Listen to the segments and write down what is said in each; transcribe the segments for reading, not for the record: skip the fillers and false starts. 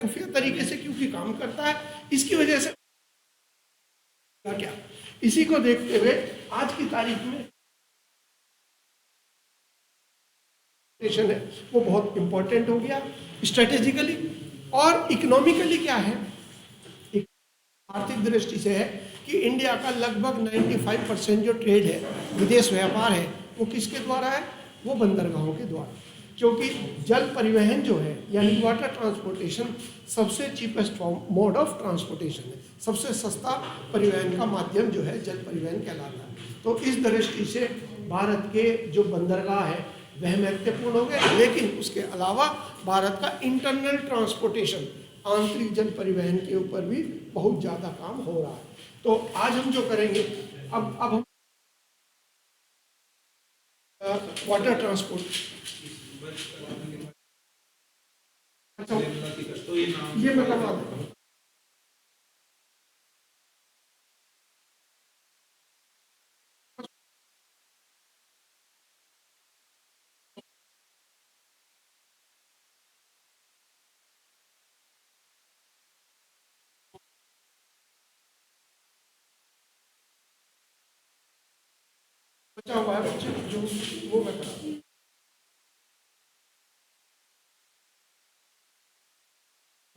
खुफिया तरीके से क्योंकि काम करता है, इसकी वजह से क्या, इसी को देखते हुए आज की तारीख में है वो बहुत इंपॉर्टेंट हो गया स्ट्रेटेजिकली। और इकोनॉमिकली क्या है, आर्थिक दृष्टि से है कि इंडिया का लगभग 95% जो ट्रेड है, विदेश व्यापार है, वो किसके द्वारा है, वो बंदरगाहों के द्वारा। क्योंकि जल परिवहन जो है यानी वाटर ट्रांसपोर्टेशन सबसे चीपेस्ट मोड ऑफ ट्रांसपोर्टेशन है, सबसे सस्ता परिवहन का माध्यम जो है जल परिवहन कहलाता है। तो इस दृष्टि से भारत के जो बंदरगाह है वह महत्वपूर्ण हो गए, लेकिन उसके अलावा भारत का इंटरनल ट्रांसपोर्टेशन आंतरिक जल परिवहन के ऊपर भी बहुत ज़्यादा काम हो रहा है। तो आज हम जो करेंगे, अब हम वाटर ट्रांसपोर्ट, अच्छा ये मैं करवा देता हूँ। बचा हुआ है बच्चे जो, वो मैं करा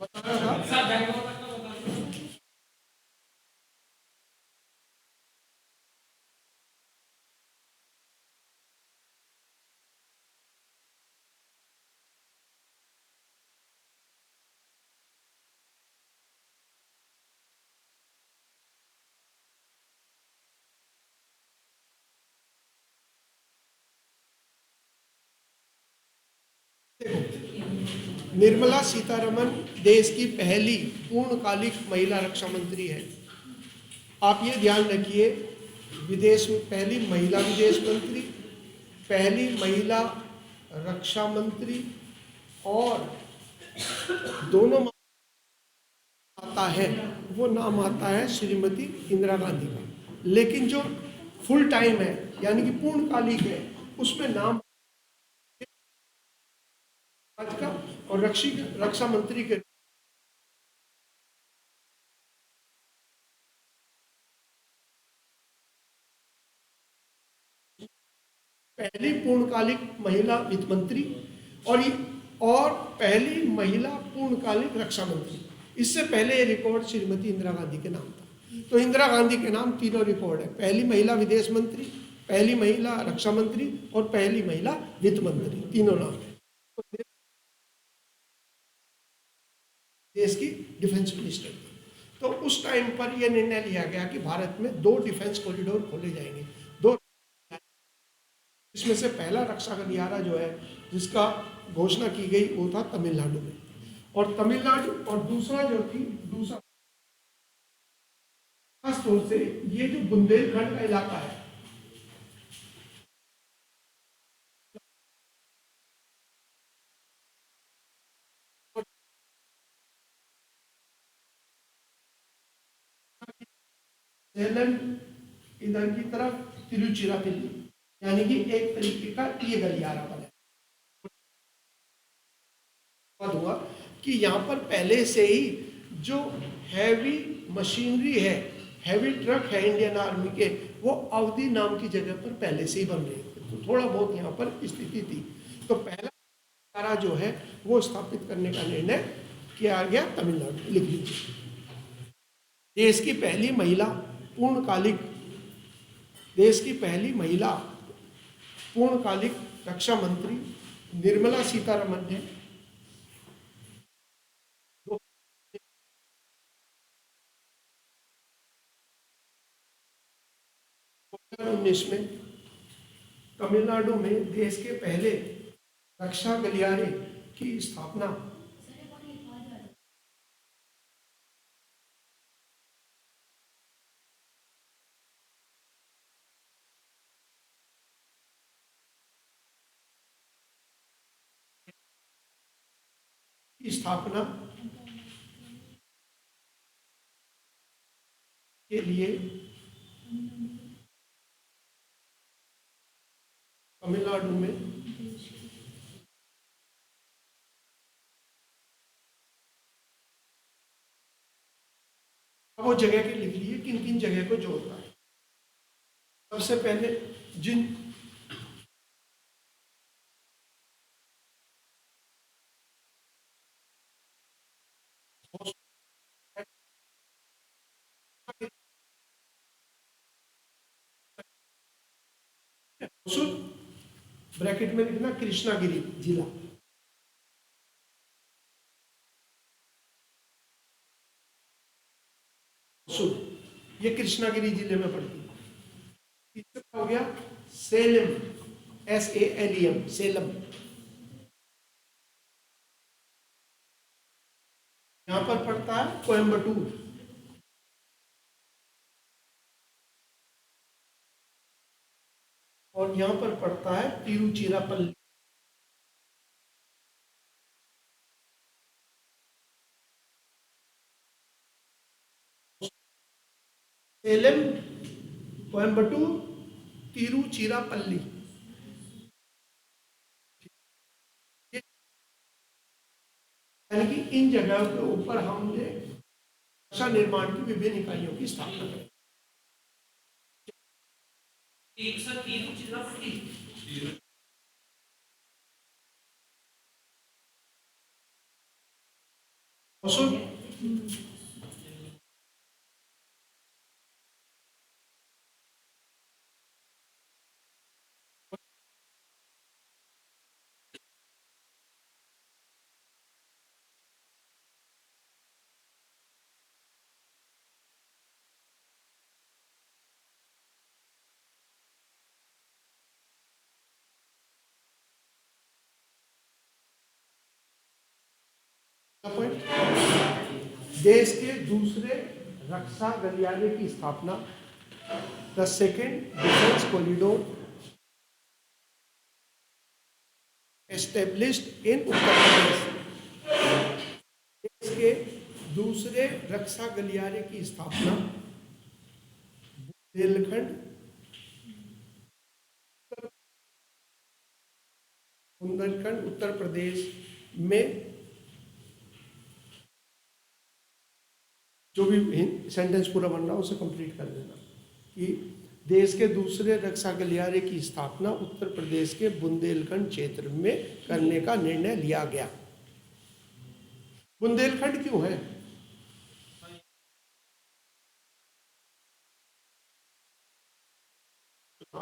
बता रहा था। निर्मला सीतारमन देश की पहली पूर्णकालिक महिला रक्षा मंत्री है। आप ये ध्यान रखिए, विदेश में पहली महिला विदेश मंत्री, पहली महिला रक्षा मंत्री, और दोनों आता है वो नाम आता है श्रीमती इंदिरा गांधी का। लेकिन जो फुल टाइम है यानी कि पूर्णकालिक है, उसमें नाम आज का और रक्षा मंत्री के पहली पूर्णकालिक महिला वित्त मंत्री और पहली महिला पूर्णकालिक रक्षा मंत्री। इससे पहले ये रिकॉर्ड श्रीमती इंदिरा गांधी के नाम था। तो इंदिरा गांधी के नाम तीनों रिकॉर्ड है, पहली महिला विदेश मंत्री, पहली महिला रक्षा मंत्री और पहली महिला वित्त मंत्री, तीनों नाम है। तो देश की डिफेंस मिनिस्टर थी। तो उस टाइम पर यह निर्णय लिया गया कि भारत में 2 डिफेंस कॉरिडोर खोले जाएंगे, 2। इसमें से पहला रक्षा गलियारा जो है जिसका घोषणा की गई वो था तमिलनाडु में, और तमिलनाडु, और दूसरा जो थी दूसरा खास तौर से ये जो बुंदेलखंड का इलाका है, सेलम इधर की तरफ तिरुचिरापल्ली, यानी कि एक तरीके का ये गलियारा बना हुआ कि यहाँ पर पहले से ही जो हैवी मशीनरी है, हैवी ट्रक है इंडियन आर्मी के, वो अवधि नाम की जगह पर पहले से ही बन रहे थे। तो थोड़ा बहुत यहाँ पर स्थिति थी। तो पहला गलियारा जो है वो स्थापित करने का निर्णय किया गया तमिलनाडु। लिख लीजिए, देश की पहली महिला पूर्णकालिक देश की पहली महिला पूर्णकालिक रक्षा मंत्री निर्मला सीतारमन ने 2019 में तमिलनाडु में देश के पहले रक्षा गलियारे की स्थापना के लिए तमिलनाडु में वो जगह के लिख लिए किन किन जगह को जोड़ता है। सबसे पहले जिन ब्रैकेट में लिखना कृष्णागिरी जिला, ये कृष्णागिरी जिले में पड़ती है। तीसरा हो गया सेलम, SALEM, सेलम, यहां पर पड़ता है कोयम्बटूर। और यहां पर पड़ता है तिरुचिरापल्ली। सेलम, कोयम्बटूर, तिरुचिरापल्ली, यानी कि इन जगहों के ऊपर हमने रक्षा निर्माण की विभिन्न इकाइयों की स्थापना करी। देश के दूसरे रक्षा गलियारे की स्थापना, the second defence corridor established in Uttar Pradesh. देश के दूसरे रक्षा गलियारे की स्थापना बुंदेलखंड, उत्तर प्रदेश में। जो भी सेंटेंस पूरा बन रहा है उसे कंप्लीट कर देना कि देश के दूसरे रक्षा गलियारे की स्थापना उत्तर प्रदेश के बुंदेलखंड क्षेत्र में करने का निर्णय लिया गया। बुंदेलखंड क्यों है?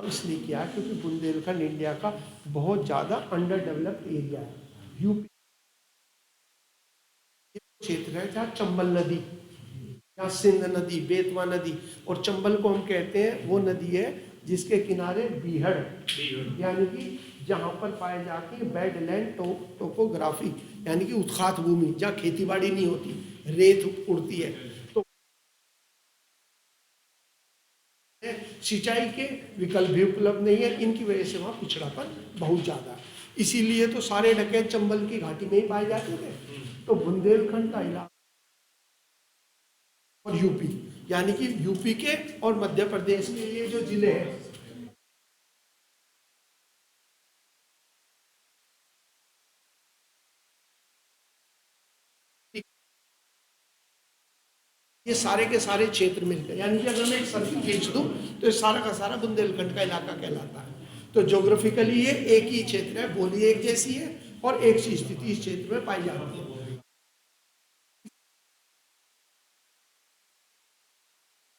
इसलिए किया क्योंकि बुंदेलखंड इंडिया का बहुत ज्यादा अंडर डेवलप्ड एरिया है। यूपी क्षेत्र है जहाँ चंबल नदी या सिंध नदी, बेतवा नदी, और चंबल को हम कहते हैं वो नदी है जिसके किनारे बीहड़, यानी कि जहाँ पर पाए जाती है बेडलैंड टोपोग्राफी, यानी कि उत्खात भूमि जहाँ खेती बाड़ी नहीं होती, रेत उड़ती है। तो सिंचाई के विकल्प भी उपलब्ध नहीं है, इनकी वजह से वहाँ पिछड़ापन बहुत ज़्यादा है। इसीलिए तो सारे डकैत चंबल की घाटी में ही पाए जाते थे। तो बुंदेलखंड का इलाका और यूपी, यानी कि यूपी के और मध्य प्रदेश के ये जो जिले हैं, ये सारे के सारे क्षेत्र मिलकर, यानी कि अगर मैं एक सर्किल खींच दूं तो ये सारा का सारा बुंदेलखंड का इलाका कहलाता है। तो ज्योग्राफिकली ये एक ही क्षेत्र है, बोली एक जैसी है और एक सी स्थिति इस क्षेत्र में पाई जाती है।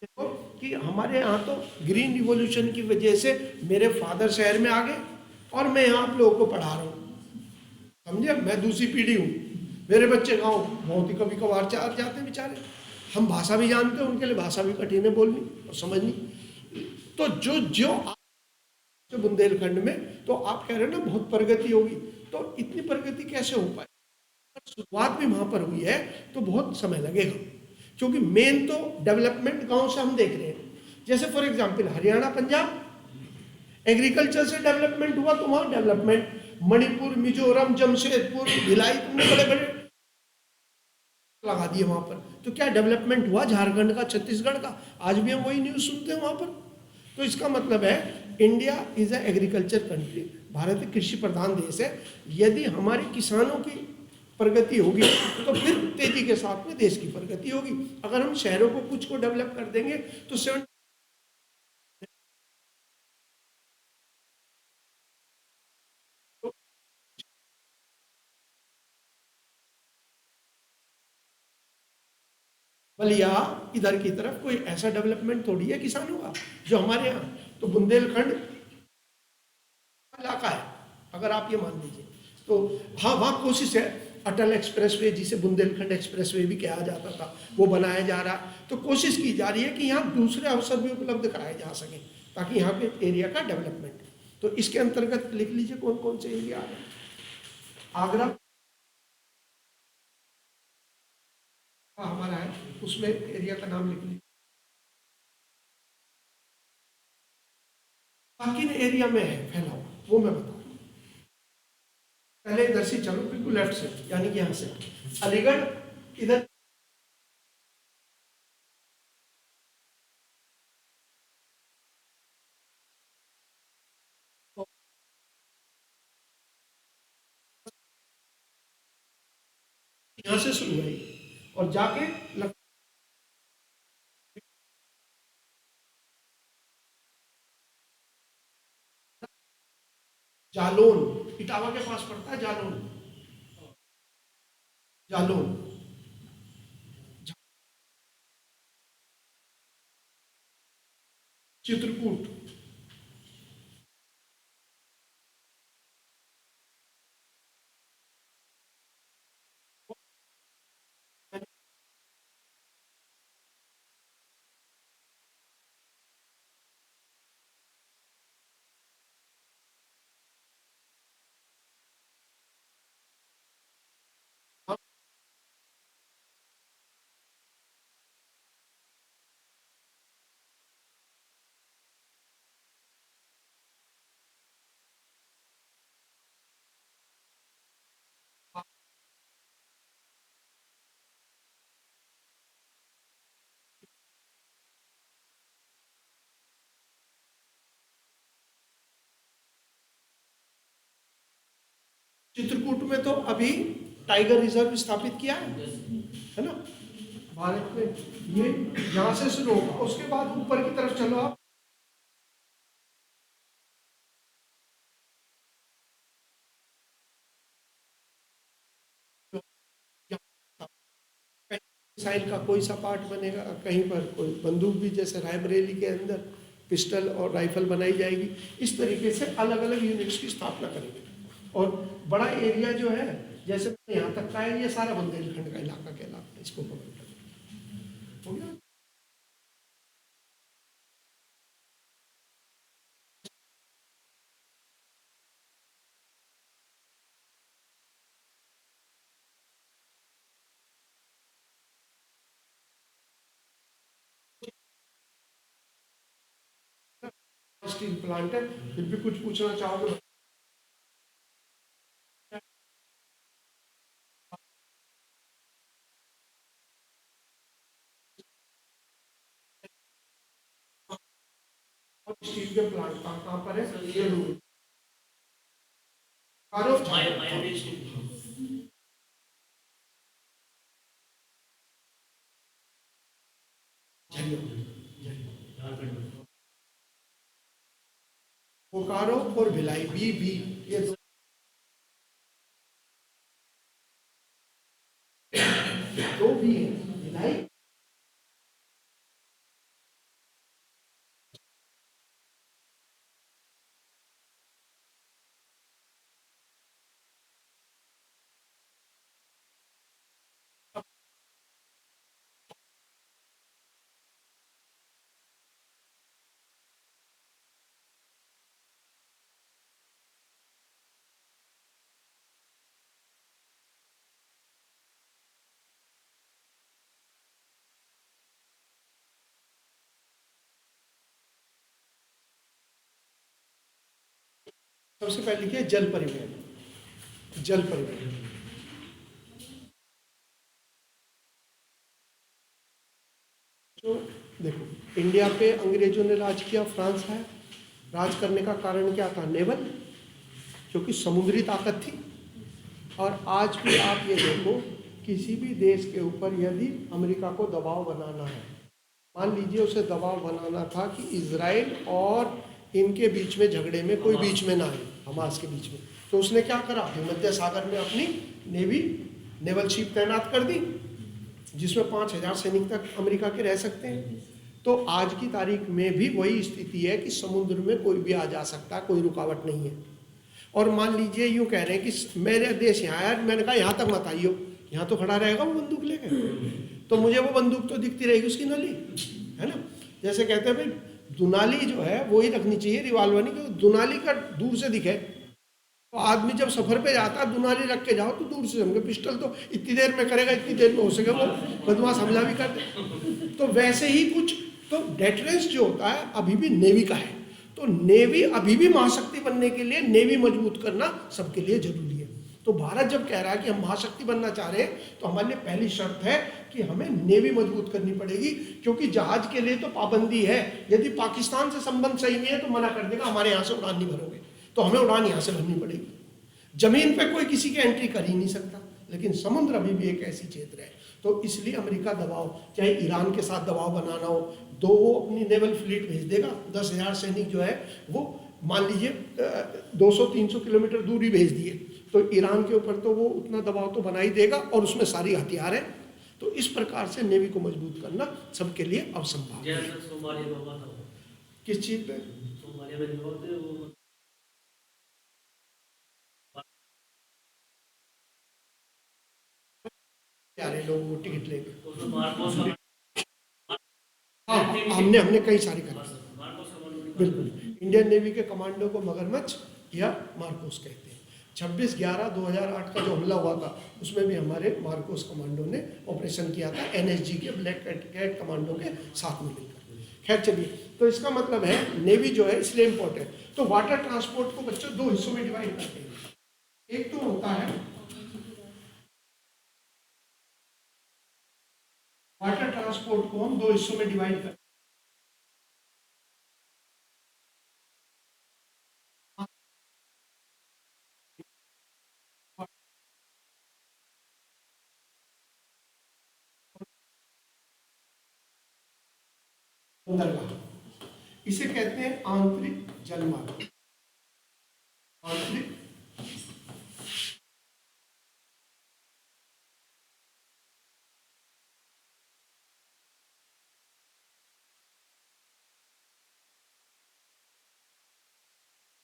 देखो कि हमारे यहाँ तो ग्रीन रिवॉल्यूशन की वजह से मेरे फादर शहर में आ गए और मैं यहाँ आप लोगों को पढ़ा रहा हूँ, समझे? मैं दूसरी पीढ़ी हूँ, मेरे बच्चे गाँव बहुत ही कभी कभार जाते हैं बेचारे। हम भाषा भी जानते हैं, उनके लिए भाषा भी कठिन है बोलनी और समझनी। तो जो बुंदेलखंड में तो आप कह रहे हो ना बहुत प्रगति होगी, तो इतनी प्रगति कैसे हो पाए? शुरुआत भी वहां पर हुई है तो बहुत समय लगेगा, क्योंकि मेन तो डेवलपमेंट गांव से हम देख रहे हैं। जैसे for example Haryana, Punjab agriculture से डेवलपमेंट हुआ, तो वहां डेवलपमेंट, मणिपुर, मिजोरम, जमशेदपुर, भिलाई, तुमने बड़े बड़े लगा दिए वहां पर, तो क्या डेवलपमेंट हुआ झारखंड का, छत्तीसगढ़ का? आज भी हम वही न्यूज सुनते हैं वहां पर। तो इसका मतलब है India is a agriculture country, Bharat एक कृषि प्रधान देश है। यदि हमारे किसानों की प्रगति होगी तो फिर तेजी के साथ में देश की प्रगति होगी। अगर हम शहरों को कुछ को डेवलप कर देंगे तो 7 बलिया इधर की तरफ कोई ऐसा डेवलपमेंट थोड़ी है किसानों का जो हमारे यहाँ। तो बुंदेलखंड इलाका है, अगर आप ये मान लीजिए तो हाँ, वहाँ कोशिश है। अटल एक्सप्रेसवे जिसे बुंदेलखंड एक्सप्रेसवे भी कहा जाता था, वो बनाया जा रहा है। तो कोशिश की जा रही है कि यहाँ दूसरे अवसर भी उपलब्ध कराए जा सकें ताकि यहाँ पे एरिया का डेवलपमेंट। तो इसके अंतर्गत लिख लीजिए कौन कौन से एरिया आ रहे हैं। आगरा हमारा है, उसमें एरिया का नाम लिख लीजिए। बाकी एरिया में है फैला हुआ, वो मैं बता रहा हूँ। पहले इधर से चलो, बिल्कुल लेफ्ट से, यानी कि यहाँ से अलीगढ़, इधर यहाँ से शुरू हुई और जाके जालौन, इटावा के पास पड़ता है जालौन। जालौन, चित्रकूट, चित्रकूट में तो अभी टाइगर रिजर्व स्थापित किया है ना भारत में। ये यहाँ से शुरू होगा, उसके बाद ऊपर की तरफ चलो आप, मिसाइल का कोई सा पार्ट बनेगा, कहीं पर कोई बंदूक भी, जैसे रायबरेली के अंदर पिस्टल और राइफल बनाई जाएगी। इस तरीके से अलग अलग यूनिट्स की स्थापना करेंगे। और बड़ा एरिया जो है, जैसे यहाँ तक का है, ये सारा बुंदेलखंड का इलाका कहलाता है, इसको कवर कर हो गया। स्टील प्लांट है, फिर भी कुछ पूछना चाहोगे? स्टील के प्लांट कहाँ पर है? जरूर बोकारो और भिलाई, बी ये दो भी है। भिलाई सबसे पहले लिखिए जल परिवहन। जल परिवहन तो देखो, इंडिया पे अंग्रेजों ने राज किया, फ्रांस है। राज करने का कारण क्या था? नेवल, क्योंकि समुद्री ताकत थी। और आज भी आप ये देखो, किसी भी देश के ऊपर यदि अमेरिका को दबाव बनाना है, मान लीजिए उसे दबाव बनाना था कि इजराइल और इनके बीच में झगड़े में कोई बीच में ना आए, हमास के बीच में, तो उसने क्या करा, भूमध्य सागर में अपनी नेवी नेवल शिप तैनात कर दी, जिसमें 5,000 सैनिक तक अमेरिका के रह सकते हैं। तो आज की तारीख में भी वही स्थिति है कि समुद्र में कोई भी आ जा सकता है, कोई रुकावट नहीं है। और मान लीजिए यूँ कह रहे हैं कि मेरे देश यहाँ है, मैंने कहा यहाँ तक मत आइयो, यहाँ तो खड़ा रहेगा वो बंदूक लेके, तो मुझे वो बंदूक तो दिखती रहेगी उसकी नली, है ना। जैसे कहते हैं भाई दुनाली जो है वो ही रखनी चाहिए रिवाल्वर नहीं, क्योंकि दुनाली का दूर से दिखे, तो आदमी जब सफर पे जाता है दुनाली रख के जाओ तो दूर से समझो, पिस्टल तो इतनी देर में करेगा, इतनी देर में हो सके वो बदमाश हमला भी कर दे। तो वैसे ही कुछ, तो डेटरेंस जो होता है अभी भी नेवी का है। तो नेवी अभी भी महाशक्ति बनने के लिए नेवी मजबूत करना सबके लिए जरूरी है। तो भारत जब कह रहा है कि हम महाशक्ति बनना चाह रहे हैं, तो हमारे लिए पहली शर्त है कि हमें नेवी मजबूत करनी पड़ेगी, क्योंकि जहाज के लिए तो पाबंदी है, यदि पाकिस्तान से संबंध सही नहीं है तो मना कर देगा, हमारे यहाँ से उड़ान नहीं भरोगे, तो हमें उड़ान यहाँ से भरनी पड़ेगी। जमीन पे कोई किसी की एंट्री कर ही नहीं सकता, लेकिन समुद्र अभी भी एक ऐसी क्षेत्र है। तो इसलिए अमेरिका दबाव, चाहे ईरान के साथ दबाव बनाना हो, तो वो अपनी नेवल फ्लीट भेज देगा, 10,000 सैनिक जो है वो मान लीजिए 200-300 किलोमीटर दूरी भेज दिए, तो ईरान के ऊपर तो वो उतना दबाव तो बना ही देगा, और उसमें सारी हथियार है। तो इस प्रकार से नेवी को मजबूत करना सबके लिए असंभव है। किस चीज पे? प्यारे लोग वो टिकट लेके, हाँ हमने हमने कई सारी करी, बिल्कुल। इंडियन नेवी के कमांडो को मगरमच्छ या मार्कोस कहते हैं। 26/11/2008 का जो हमला हुआ था उसमें भी हमारे मार्कोस कमांडो ने ऑपरेशन किया था, एनएसजी के ब्लैक कैट कमांडो के साथ में मिलकर। खैर चलिए, तो इसका मतलब है नेवी जो है इसलिए इम्पोर्टेंट। तो वाटर ट्रांसपोर्ट को बच्चों दो हिस्सों में डिवाइड करते हैं। एक तो होता है वाटर ट्रांसपोर्ट को हम दो हिस्सों में डिवाइड करते हैं। बंदरगाह, इसे कहते हैं आंतरिक जलमार्ग। आंतरिक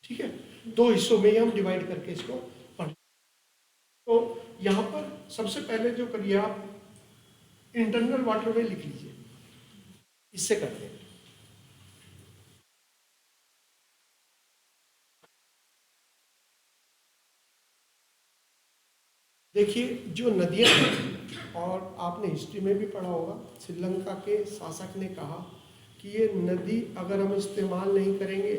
ठीक है, दो हिस्सों में ही हम डिवाइड करके इसको पढ़। तो यहाँ पर सबसे पहले जो करिए आप इंटरनल वाटरवे लिख लीजिए, इससे करते हैं। देखिए जो नदियाँ हैं, और आपने हिस्ट्री में भी पढ़ा होगा, श्रीलंका के शासक ने कहा कि ये नदी अगर हम इस्तेमाल नहीं करेंगे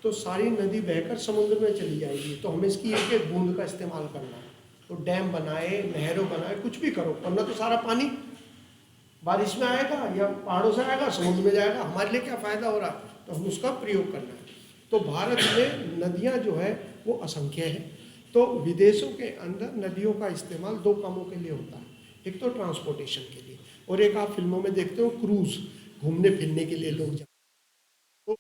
तो सारी नदी बहकर समुद्र में चली जाएगी, तो हमें इसकी एक एक बूंद का इस्तेमाल करना है। तो डैम बनाए, नहरों बनाए, कुछ भी करो, वरना तो सारा पानी बारिश में आएगा या पहाड़ों से आएगा, समुद्र में जाएगा, हमारे लिए क्या फ़ायदा हो रहा है, तो हम उसका प्रयोग करना है। तो भारत में नदियाँ जो है वो असंख्य है। तो विदेशों के अंदर नदियों का इस्तेमाल दो कामों के लिए होता है, एक तो ट्रांसपोर्टेशन के लिए, और एक आप फिल्मों में देखते हो क्रूज, घूमने फिरने के लिए लोग जाते, तो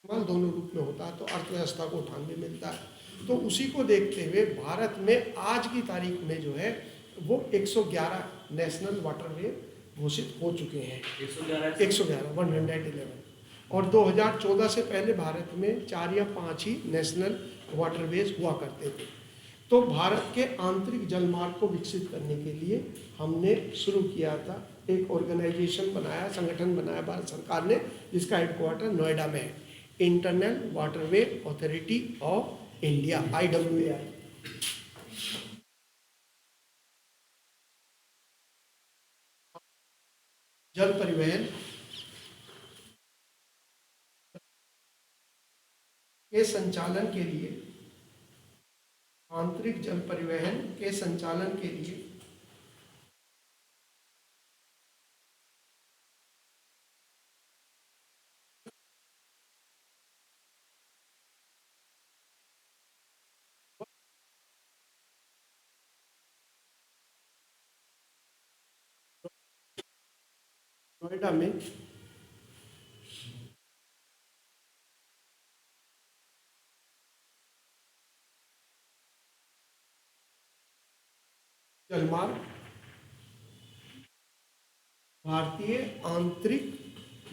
इस्तेमाल दोनों रूप में होता है, तो अर्थव्यवस्था को उठान भी मिलता है। तो उसी को देखते हुए भारत में आज की तारीख में जो है वो 111 नेशनल वाटरवे घोषित हो चुके हैं। 111 और 2014 से पहले भारत में 4 या 5 ही नेशनल वाटरवेज हुआ करते थे। तो भारत के आंतरिक जलमार्ग को विकसित करने के लिए हमने शुरू किया था, एक ऑर्गेनाइजेशन बनाया, संगठन बनाया भारत सरकार ने, जिसका हेडक्वार्टर नोएडा में है, internal waterway authority of India, IWAI। जल परिवहन के संचालन के लिए, आंतरिक जल परिवहन के संचालन के लिए नोएडा में जलमार्ग, भारतीय आंतरिक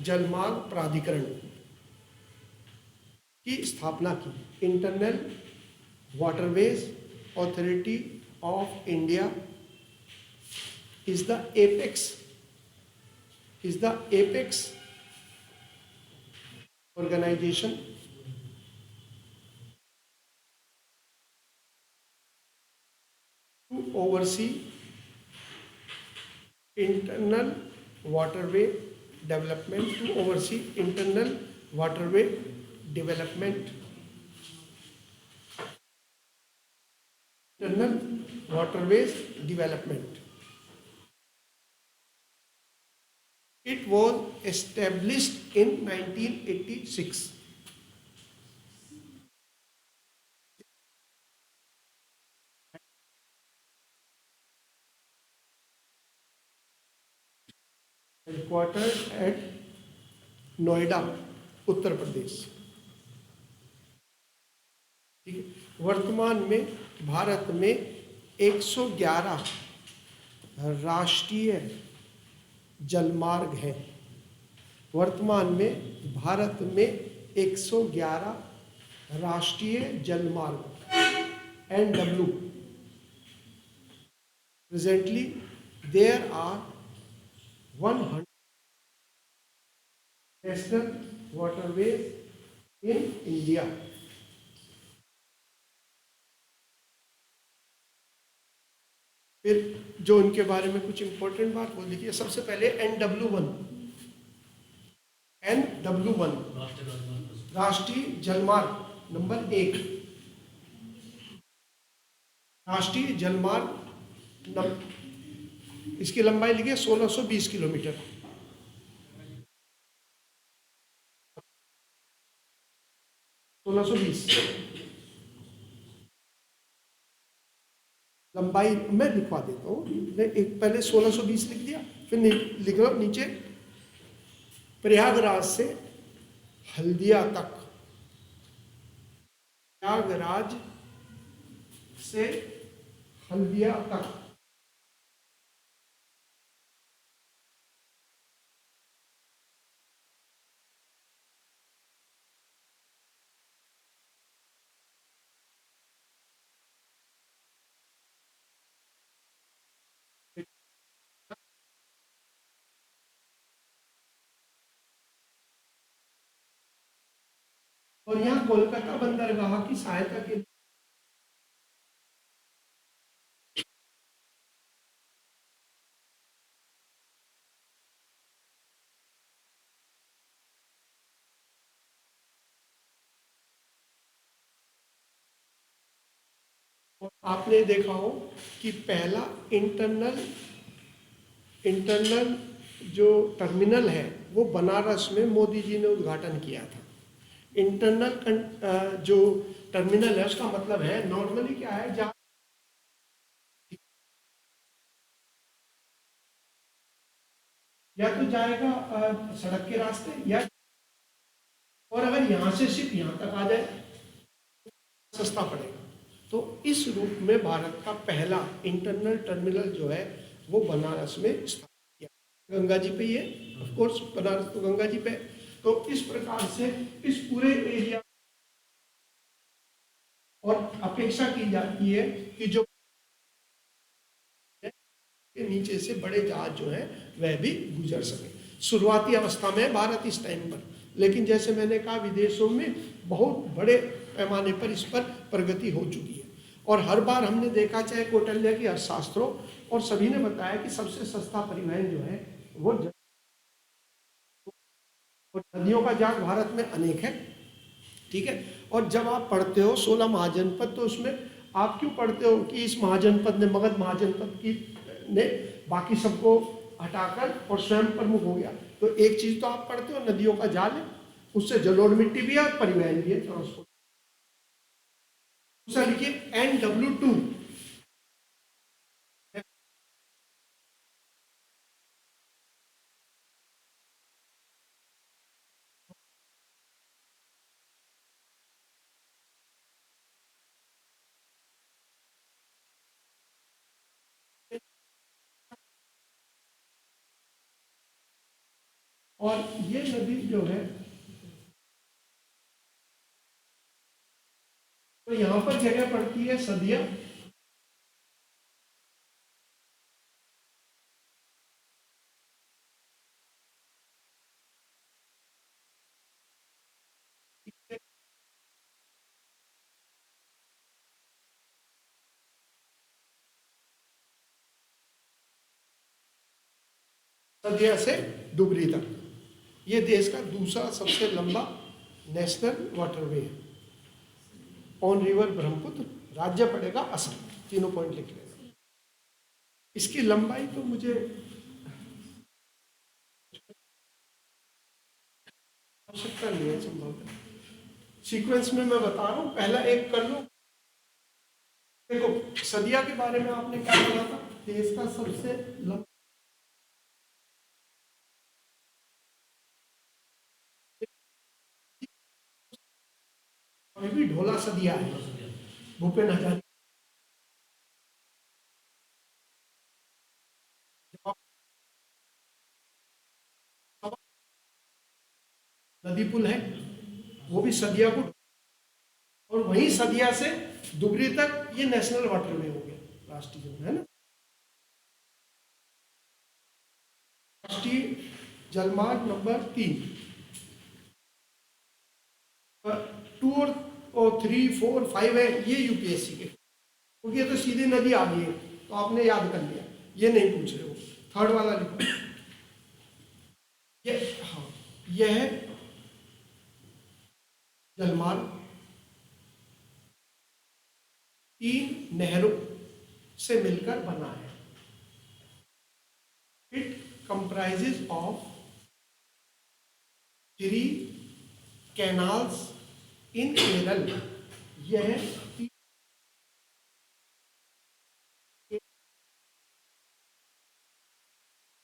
जलमार्ग प्राधिकरण की स्थापना की। Internal waterways authority of India is the apex organization to oversee internal waterway development, development, internal waterways development. It was established in 1986. Headquartered at Noida, Uttar Pradesh. ठीक है। वर्तमान में भारत में 111 राष्ट्रीय जलमार्ग हैं। वर्तमान में भारत में 111 राष्ट्रीय जलमार्ग NW। Presently there are 100 national waterways in India. फिर जो उनके बारे में कुछ इंपॉर्टेंट बात बोल देखिए। सबसे पहले NW1 राष्ट्रीय जलमार्ग नंबर 1। राष्ट्रीय जलमार्ग इसकी लंबाई लिखिए 1620 किलोमीटर। लंबाई मैं लिखवा देता हूँ। एक पहले 1620 लिख दिया, फिर लिख लो नीचे प्रयागराज से हल्दिया तक। प्रयागराज से हल्दिया तक और यहाँ कोलकाता बंदरगाह की सहायता के और आपने देखा हो कि पहला इंटरनल जो टर्मिनल है वो बनारस में मोदी जी ने उद्घाटन किया था। इंटरनल जो टर्मिनल है उसका मतलब है नॉर्मली क्या है, जहाँ या तो जाएगा सड़क के रास्ते, या और अगर यहाँ से सिर्फ यहाँ तक आ जाए सस्ता पड़ेगा। तो इस रूप में भारत का पहला इंटरनल टर्मिनल जो है वो बनारस में स्थापित किया। गंगा जी पे ही है, ऑफ कोर्स बनारस तो गंगा जी पे। तो इस प्रकार से इस पूरे एरिया और अपेक्षा की जाती है कि जो के नीचे से बड़े जहाज जो है वह भी गुजर सके। शुरुआती अवस्था में भारत इस टाइम पर, लेकिन जैसे मैंने कहा विदेशों में बहुत बड़े पैमाने पर इस पर प्रगति हो चुकी है। और हर बार हमने देखा, चाहे कौटिल्य की अर्थशास्त्रों और सभी ने बताया कि सबसे सस्ता परिवहन जो है वो और नदियों का जाल भारत में अनेक है। ठीक है। और जब आप पढ़ते हो 16 महाजनपद, तो उसमें आप क्यों पढ़ते हो कि इस महाजनपद ने, मगध महाजनपद की ने बाकी सबको हटाकर और स्वयं प्रमुख हो गया। तो एक चीज तो आप पढ़ते हो नदियों का जाल है, उससे जलोढ़ मिट्टी भी है और परिवहन भी है, ट्रांसपोर्ट। दूसरा लिखिए NW2। और ये नदी जो है तो यहाँ पर जगह पड़ती है सदिया, सदिया से डुबरी तक। ये देश का दूसरा सबसे लंबा नेशनल वाटरवे है ऑन रिवर ब्रह्मपुत्र। राज्य पड़ेगा असम। तीनों पॉइंट लिख लेना। इसकी लंबाई तो मुझे आवश्यकता नहीं है, संभव है। सीक्वेंस में मैं बता रहा हूँ, पहला एक कर लो। देखो सदिया के बारे में आपने क्या बोला था, देश का सबसे लंबा भी ढोला सदिया है, भूपेन हजारिका नदी पुल है, वो भी सदिया को, और वहीं सदिया से दुबरी तक ये नेशनल वाटरवे हो गया, राष्ट्रीय जो है ना। राष्ट्रीय जलमार्ग नंबर 3, 2 और 3, 4, 5 है, ये यूपीएससी के, क्योंकि ये तो सीधी नदी आ गई है तो आपने याद कर लिया, ये नहीं पूछ रहे हो। थर्ड वाला लिखो, ये हाँ, यह है जलमार्ग 3 नहरों से मिलकर बना है। इट कंप्राइजेज ऑफ 3 कैनाल्स इन केरल। यह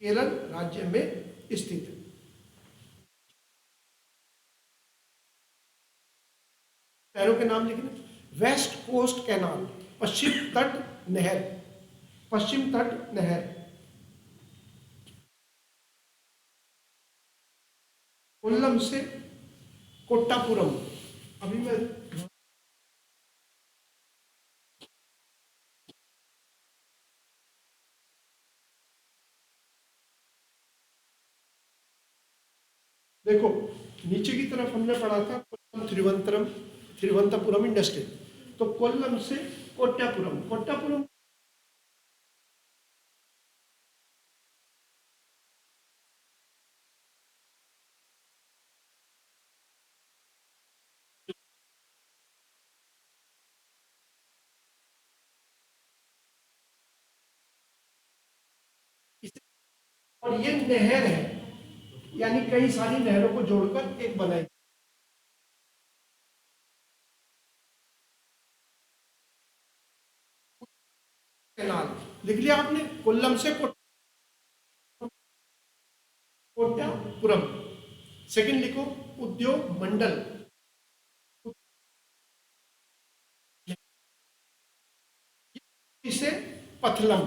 केरल राज्य में स्थित है। नहरों के नाम लिखने, वेस्ट कोस्ट कैनाल, पश्चिम तट नहर, पश्चिम तट नहर, कोल्लम से कोट्टापुरम। अभी मैं देखो नीचे की तरफ हमने पढ़ा था कोल्लम त्रिवंतपुरम इंडस्ट्री, तो कोल्लम से कोट्टापुरम, कोट्टापुरम और ये नहर है, यानी कई सारी नहरों को जोड़कर एक बनाई। कैनाल लिख लिया आपने, कोल्लम से कोट्टापुरम। सेकंड लिखो उद्योग मंडल, इसे पथलम।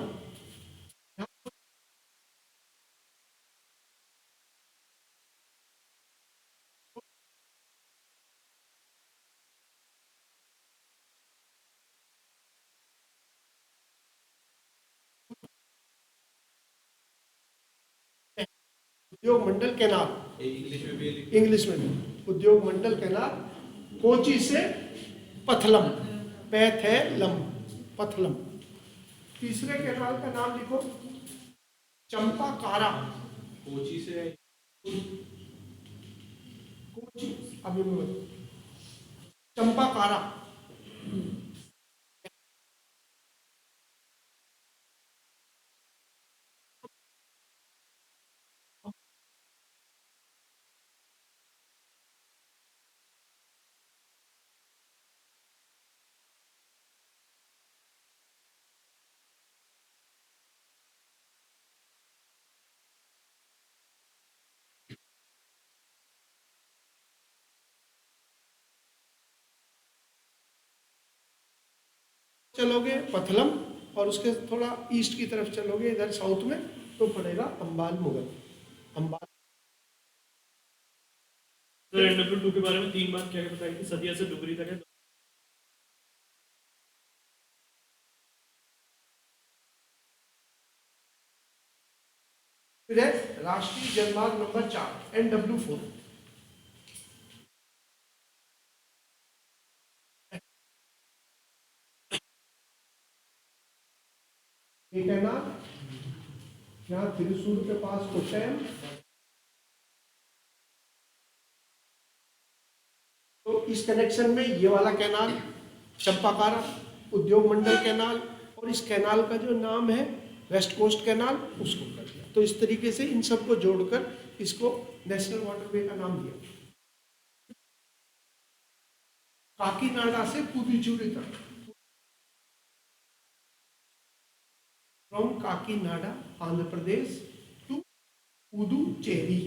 उद्योग मंडल कैनाल इंग्लिश में भी उद्योग मंडल कैनाल, कोची से पथलम, पैथेलम, पथलम। तीसरे कैनाल का नाम लिखो चंपाकारा, कोची से कोची, अभी चंपाकारा, चलोगे पथलम, और उसके थोड़ा ईस्ट की तरफ चलोगे इधर साउथ में तो पड़ेगा अंबाल मुगल। अंबाल सर NW2 के बारे में 3 बात क्या बताई थी, सदिया से डुगरी तक है। फिर है राष्ट्रीय जलमार्ग नंबर 4 NW4। एक है ना यहाँ त्रिशूर के पास कोट्टयम, तो इस कनेक्शन में ये वाला कैनाल चंपाकारा उद्योग मंडल कैनाल, और इस कैनाल का जो नाम है वेस्ट कोस्ट कैनाल, उसको कर दिया। तो इस तरीके से इन सबको जोड़कर इसको नेशनल वाटरवे का नाम दिया। काकीनाडा से पुदुचेरी तक, फ्रॉम काकीनाडा आंध्र प्रदेश टू पुदुचेरी।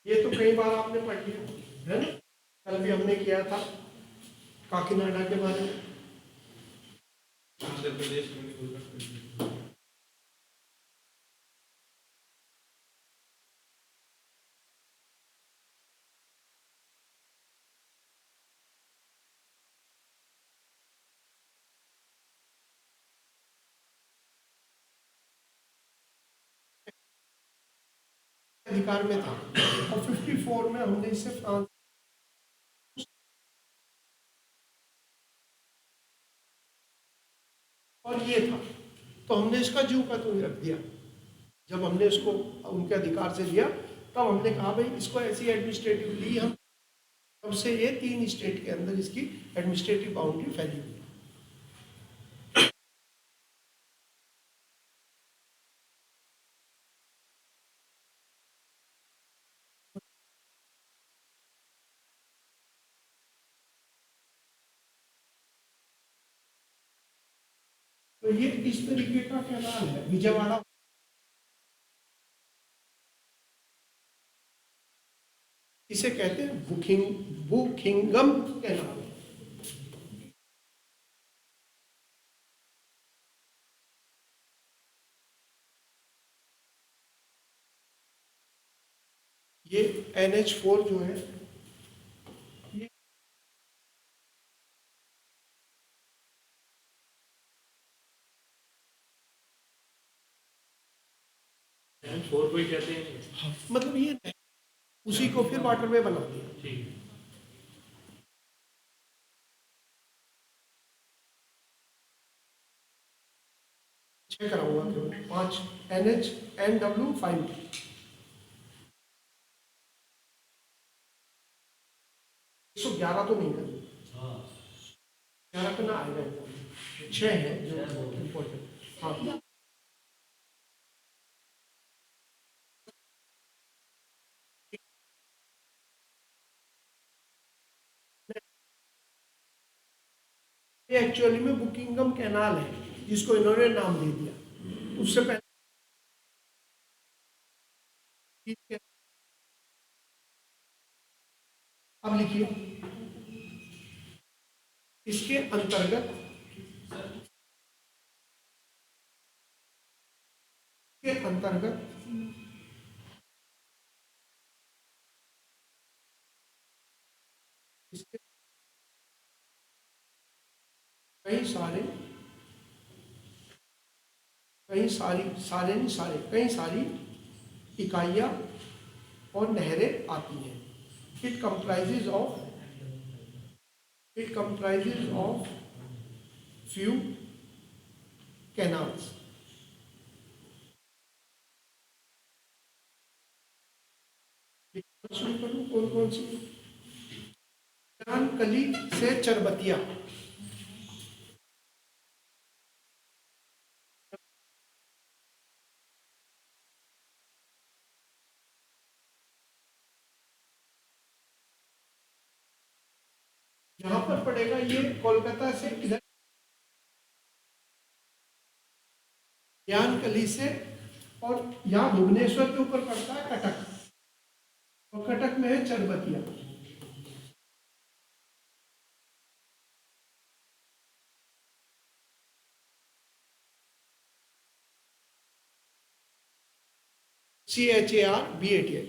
ये तो कई बार आपने पढ़ लिया है ना, कल भी हमने किया था काकीनाडा के बारे में। आंध्र प्रदेश में अधिकार में था, और 54 में हमने इसे फ्रांस, और ये था तो हमने इसका जू का तो रख दिया। जब हमने इसको उनके अधिकार से लिया तब हमने कहा भाई इसको ऐसी एडमिनिस्ट्रेटिव ली हम, तब से ये 3 स्टेट के अंदर इसकी एडमिनिस्ट्रेटिव बाउंड्री फैली हुई है। तो ये इस तरीके का कैनाल है विजयवाड़ा, इसे कहते हैं बुकिंगम कैनाल। ये NH4 जो है ये NH4 को ही कहते हैं। मतलब ये उसी को फिर वाटरवे बना दिया। ठीक है। छह कराऊंगा केवल 5 NH NW5 111 तो नहीं कर 11 पे ना आएगा, 6 है जो इम्पोर्टेंट। हाँ ये एक्चुअली में बुकिंगम कैनाल है जिसको इन्होंने नाम दे दिया। उससे पहले ठीक है, अब लिखिए इसके अंतर्गत इसके कई सारी इकाइयाँ और नहरें आती हैं। It comprises of few canals. शुरू करूँ कौन कौन सी? कली से चरबतिया, यहाँ पर पड़ेगा ये कोलकाता से इधर ज्ञानकली से, और यहाँ भुवनेश्वर के ऊपर पड़ता है कटक। और कटक में है चरबतिया। CHARBATI।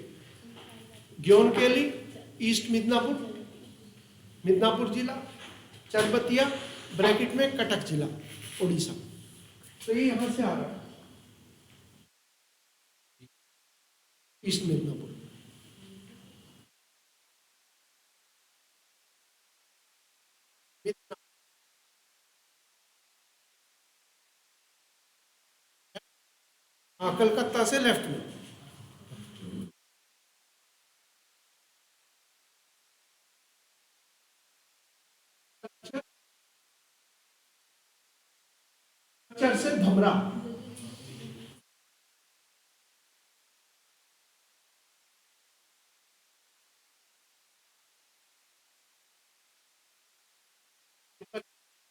ग्योनकेली ईस्ट मिदनापुर, मिदनापुर जिला, चरबतिया ब्रैकेट में कटक जिला, उड़ीसा। तो ये यहां से आ रहा है, ईस्ट मिदनापुर। हाँ, कलकत्ता से लेफ्ट में। कल्चर से धमरा,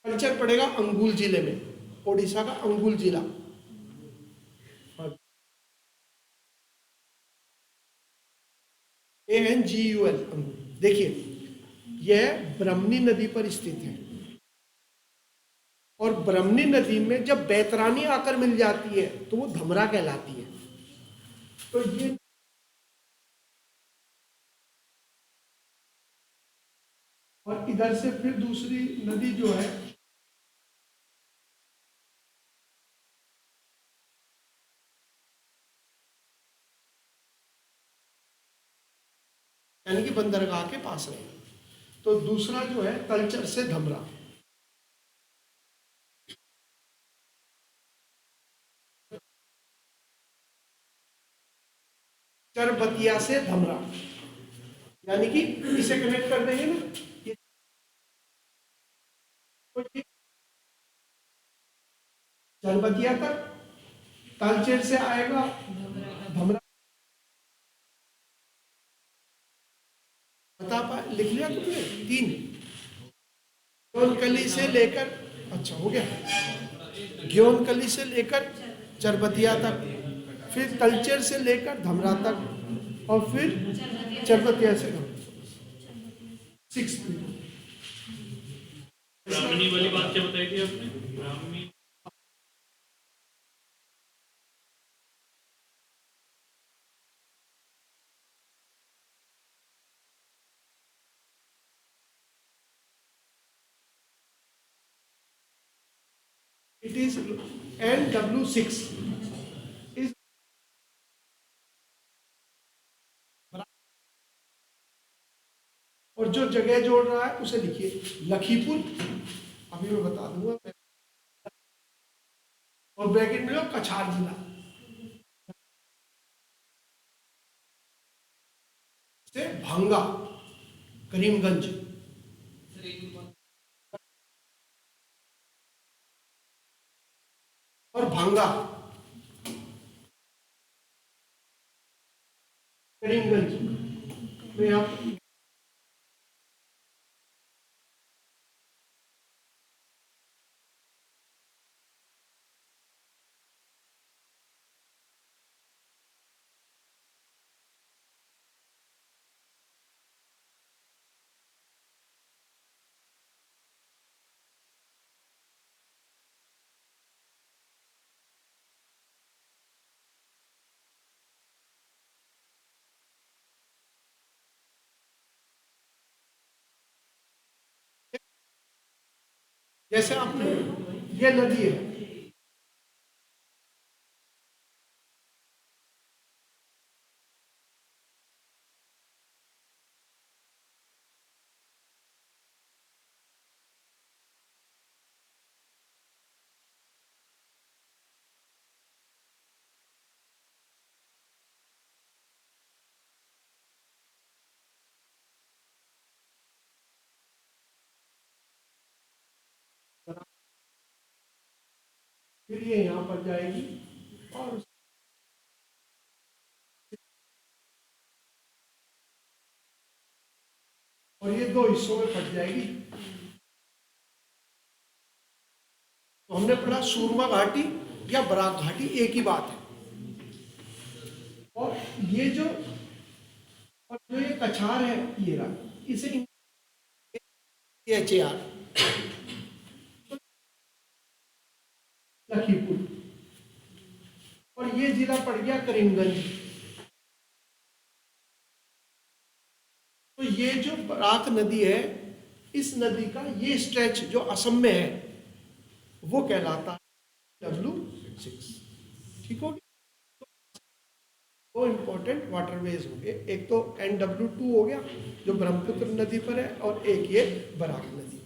कल्चर पड़ेगा अंगुल जिले में, ओडिशा का अंगुल जिला। ANGUL अंगुल। देखिए, यह ब्रह्मणी नदी पर स्थित है, और ब्रह्मणी नदी में जब बैतरानी आकर मिल जाती है तो वो धमरा कहलाती है। तो ये और इधर से फिर दूसरी नदी जो है, यानी कि बंदरगाह के पास है। तो दूसरा जो है कल्चर से धमरा, चरबतिया से धमरा, यानी कि इसे कनेक्ट कर देंगे ना, ये चरबतिया तक, तालचेर से आएगा धमरा। बता पा, लिख लिया तुमने? 3 ग्योनकली से लेकर, अच्छा हो गया, ग्योनकली से लेकर चरबतिया तक, फिर तलचेर से लेकर धमरा तक, और फिर चरबतिया से धमरा। 6 ब्राह्मणी वाली बात क्या बताई थी आपने? ब्राह्मणी it is NW6 is, और जो जगह जोड़ रहा है उसे लिखिए लखीपुर, अभी मैं बता दूंगा, और ब्रैकेट में लो कछार जिला, से भांगा करीमगंज, और भांगा करीमगंज में आप जैसे आपने, ये नदी है, फिर ये यहाँ पर जाएगी, और ये 2 हिस्सों में फट जाएगी। तो हमने पढ़ा सूरमा घाटी या बराक घाटी एक ही बात है, और ये जो और जो ये कछार है ये रहा, इसे HAR लखीमपुर, और ये जिला पड़ गया करीमगंज। तो ये जो बराक नदी है, इस नदी का ये स्ट्रेच जो असम में है वो कहलाता है W6। ठीक हो गया। दो इंपॉर्टेंट वाटरवेज हो गए, एक तो NW2 हो गया जो ब्रह्मपुत्र नदी पर है, और एक ये बराक नदी पर।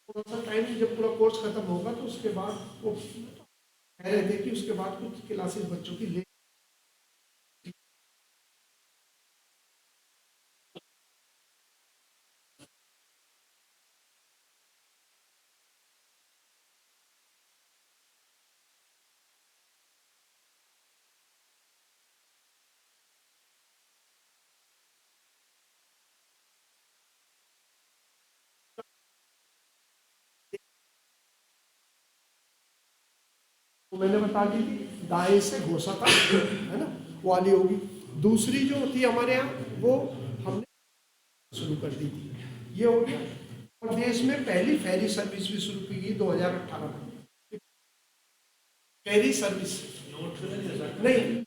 3 टाइम जब पूरा कोर्स खत्म होगा तो उसके बाद वो कह रहे थे कि उसके बाद कुछ क्लासेस बच्चों की ले। तो मैंने बता दी थी दाएं से घोसा था, है ना, वो वाली होगी। दूसरी जो थी हमारे यहाँ वो हमने शुरू कर दी थी, ये हो गया। और देश में पहली फेरी सर्विस भी शुरू की गई 2018 में। फेरी सर्विस नहीं,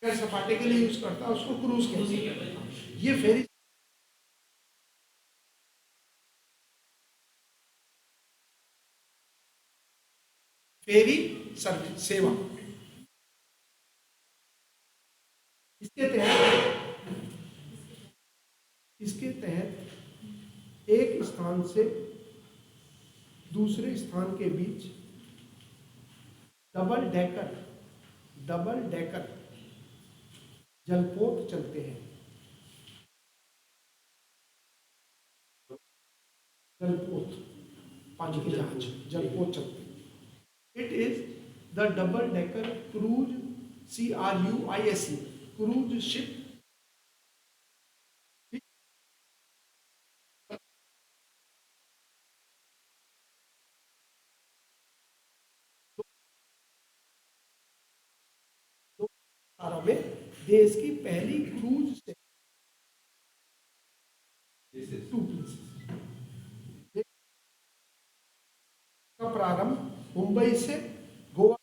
सपाटे के लिए यूज करता है उसको क्रूज कहते हैं। ये फेरी फेरी सर्विस सेवा, इसके तहत एक स्थान से दूसरे स्थान के बीच डबल डेकर जलपोत चलते हैं। जलपोत, पानी के जहाज जलपोत चलते हैं। It is the double decker cruise CRUISE cruise ship में देश की पहली क्रूज से का प्रारंभ मुंबई से गोवा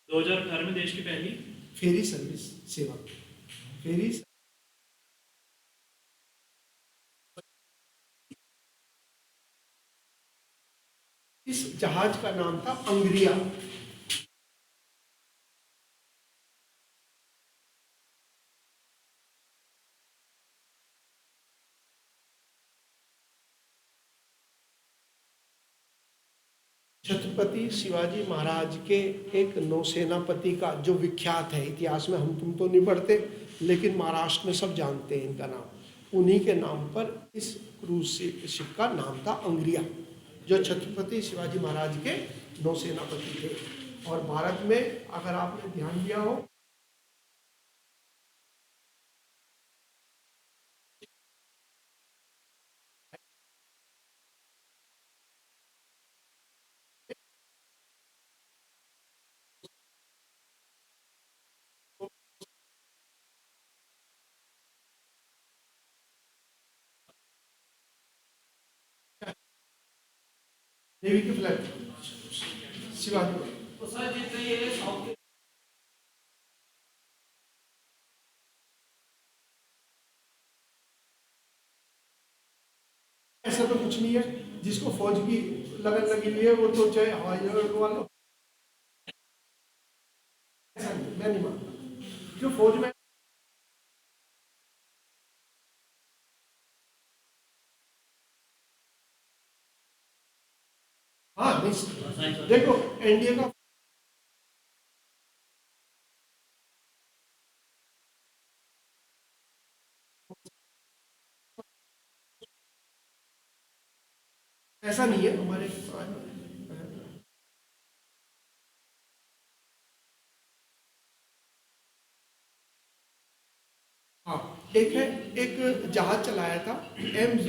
2018 में देश की पहली फेरी सर्विस सेवा। फेरी इस जहाज का नाम था अंग्रिया। छत्रपति शिवाजी महाराज के एक नौसेनापति का जो विख्यात है, इतिहास में हम तुम तो नहीं पढ़ते लेकिन महाराष्ट्र में सब जानते हैं इनका नाम। उन्हीं के नाम पर इस क्रूज शिप का नाम था अंग्रिया, जो छत्रपति शिवाजी महाराज के नौसेनापति थे। और भारत में अगर आपने ध्यान दिया हो नेवी के फ्लैग शिवाजी तो सर जितने ये कुछ नहीं है, जिसको फौज की लगन लगी हुई है वो तो चाहे हवाई जहाज उड़वा लो, ऐसा नहीं, मैं नहीं मानता। जो फौज में हाँ नहीं, देखो एनडीए का ऐसा नहीं है हमारे। हाँ, एक है, एक जहाज चलाया था MV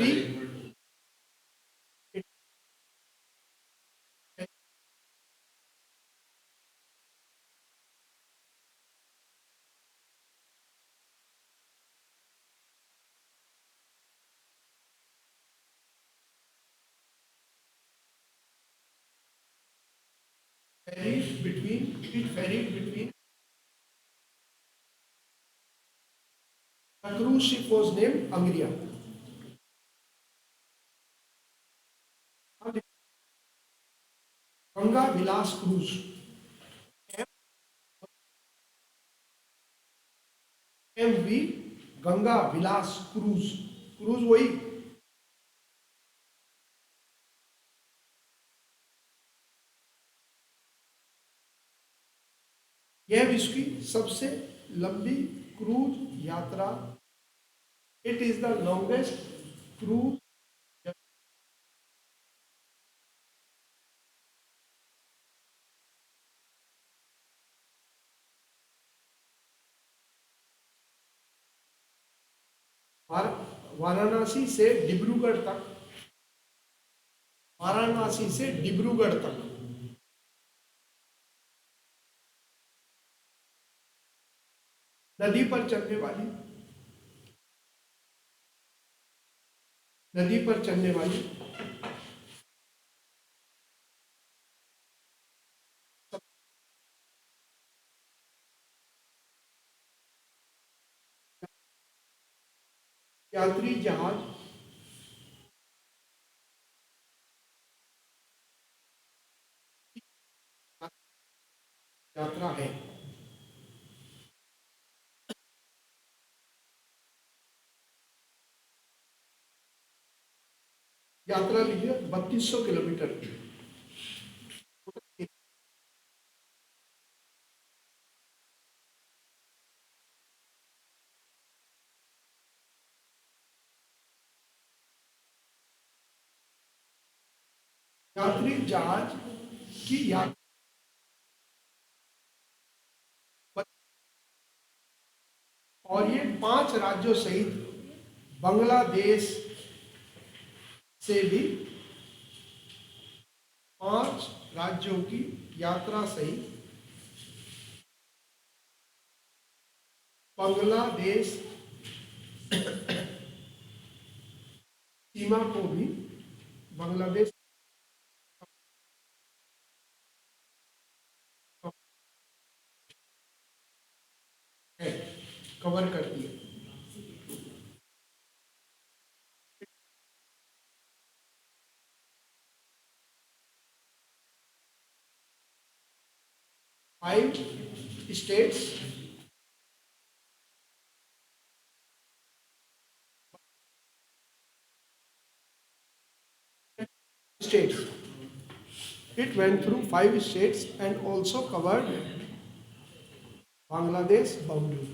ferried between the cruise ship was named Angria. Ganga Vilas cruise, MV Ganga Vilas cruise, cruise वही यह विश्व की सबसे लंबी क्रूज यात्रा, it is the longest cruise Varanasi से डिब्रूगढ़ तक, वाराणसी से डिब्रूगढ़ तक नदी पर चलने वाली, नदी पर चलने वाली यात्री जहाज यात्रा है। यात्रा लीजिए 3200 किलोमीटर की। यात्री जहाज की यात्रा और ये 5 राज्यों सहित बांग्लादेश से भी 5 राज्यों की यात्रा सहित बांग्लादेश सीमा को भी बांग्लादेश है कवर करती है। Five states states. It went through 5 states and also covered Bangladesh boundary.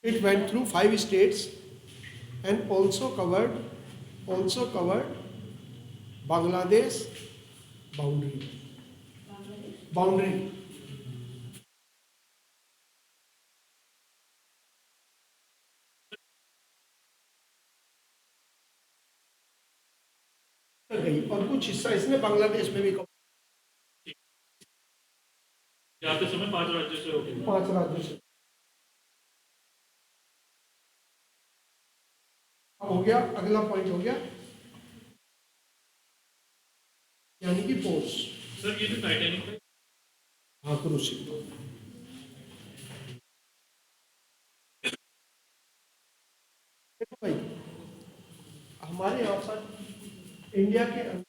It went through 5 states and also covered Bangladesh boundary. Boundary. गई और कुछ हिस्सा इसने बांग्लादेश में भी जाते समय 5 राज्यों से होगी। 5 राज्यों से हो गया। अगला पॉइंट हो गया यानी कि पोर्ट्स। सर ये जो टाइटैनिक है, हाँ क्रूज शिप, देखो भाई हमारे यहाँ पर इंडिया के अंदर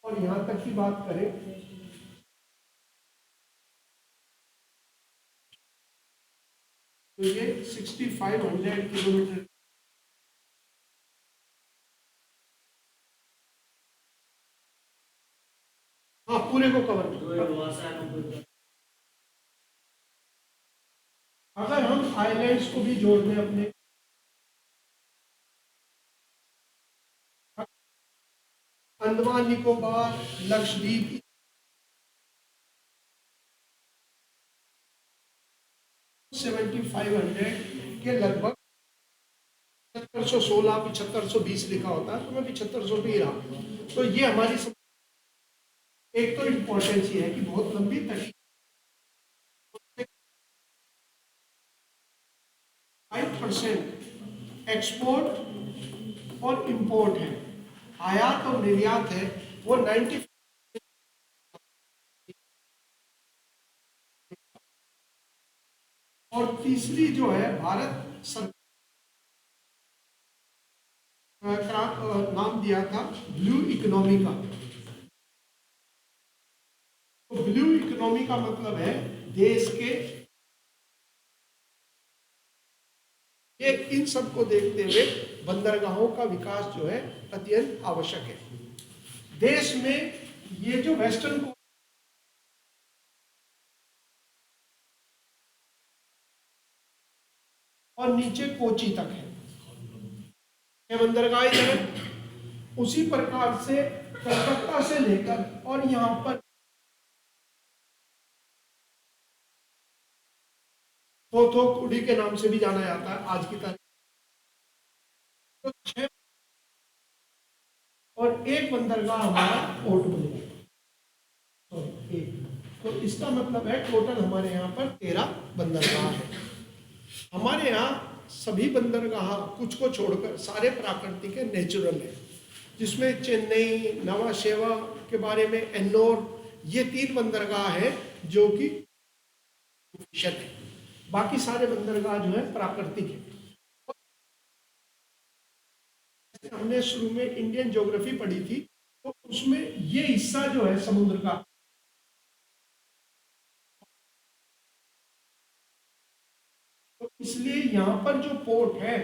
और यहाँ तक की बात करें तो ये 6500 किलोमीटर हाँ पूरे को कवर कर। अगर हम आइलैंड्स को भी जोड़ दें अपने अंडमान निकोबार लक्षद्वीप 7500 के लगभग 7516 7520 लिखा होता है तो मैं 7500 पे ही रहा। तो ये हमारी एक तो इम्पोर्टेंस ये है कि बहुत लंबी तक 5% एक्सपोर्ट और इंपोर्ट है, आयात और निर्यात है वो 90। और तीसरी जो है भारत सरकार नाम दिया था ब्लू इकोनॉमी का। तो ब्लू इकोनॉमी का मतलब है देश के ये इन सब को देखते हुए बंदरगाहों का विकास जो है अत्यंत आवश्यक है। देश में ये जो वेस्टर्न और नीचे कोची तक है ये बंदरगाह इधर है। उसी प्रकार से कलकत्ता से लेकर और यहाँ पर थोथोकुडी के नाम से भी जाना जाता है आज की तारीख तो 6 और एक बंदरगाह हमारा पोर्ट बनेगा। तो इसका मतलब है टोटल हमारे यहाँ पर 13 बंदरगाह है। हमारे यहाँ सभी बंदरगाह कुछ को छोड़कर सारे प्राकृतिक है, नेचुरल है, जिसमें चेन्नई नवा शेवा के बारे में एन्नोर ये 3 बंदरगाह है जो कि है। बाकी सारे बंदरगाह जो है प्राकृतिक है। हमने शुरू में इंडियन ज्योग्राफी पढ़ी थी तो उसमें ये हिस्सा जो है समुद्र का तो इसलिए यहां पर जो पोर्ट है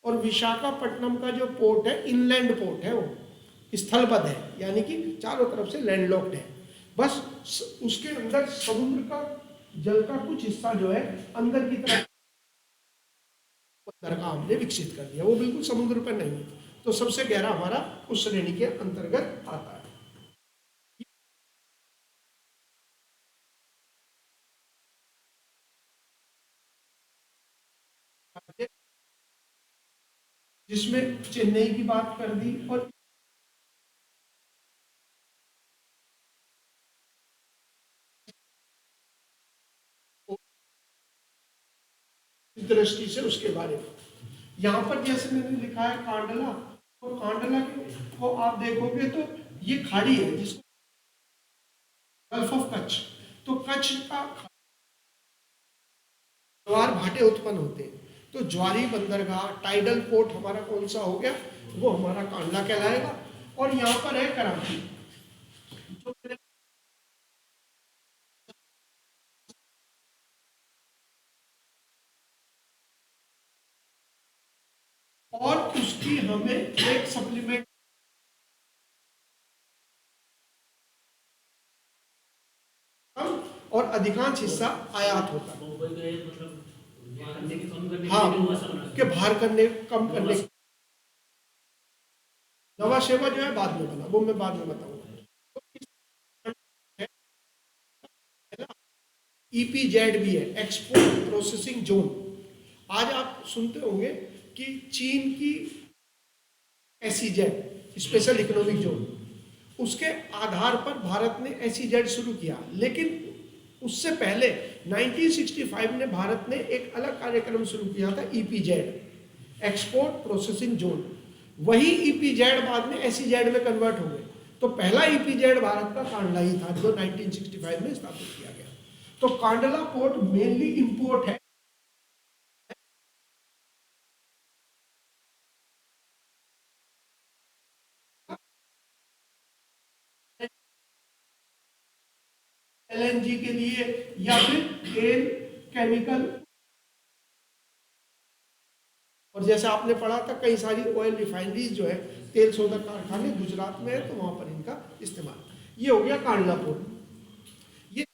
और विशाखापट्टनम का जो पोर्ट है इनलैंड पोर्ट है वो स्थलबद्ध है यानी कि चारों तरफ से लैंडलॉक्ड है। बस उसके अंदर समुद्र का जल का कुछ हिस्सा जो है अंदर की तरफ बंदरगाह हमने विकसित कर दिया, वो बिल्कुल समुद्र पर नहीं है। तो सबसे गहरा हमारा उस श्रेणी के अंतर्गत आता है। जिसमें चेन्नई की बात कर दी और दृष्टि से उसके बारे में यहाँ पर जैसे मैंने लिखा है कांडला, तो कांडला को आप देखोगे तो ये खाड़ी है जिसको गल्फ ऑफ कच्छ, तो कच्छ का ज्वार भाटे उत्पन्न होते हैं। तो ज्वारी बंदरगाह टाइडल पोर्ट हमारा कौन सा हो गया, वो हमारा कांडला कहलाएगा। और यहाँ पर है कराची जो और उसकी हमें एक सप्लीमेंट और अधिकांश हिस्सा आयात होता है। हाँ के भार करने कम करने नवा शेवा जो है बाद में बना, वो मैं बाद में बताऊंगा। ईपीजेड भी है, एक्सपोर्ट प्रोसेसिंग जोन। आज आप सुनते होंगे कि चीन की SEZ स्पेशल इकोनॉमिक जोन, उसके आधार पर भारत ने SEZ शुरू किया। लेकिन उससे पहले 1965 में भारत ने एक अलग कार्यक्रम शुरू किया था, EPZ एक्सपोर्ट प्रोसेसिंग जोन। वही EPZ बाद में SEZ में कन्वर्ट हो गए। तो पहला EPZ भारत का कांडला ही था जो 1965 में स्थापित किया गया। तो कांडला पोर्ट मेनली इंपोर्ट है, LNG के लिए या फिर तेल, केमिकल, और जैसे आपने पढ़ा था कई सारी ऑयल रिफाइनरीज जो है, तेल शोधक कारखाने गुजरात में है, तो वहां पर इनका इस्तेमाल। ये हो गया कांडला पोर्ट। ये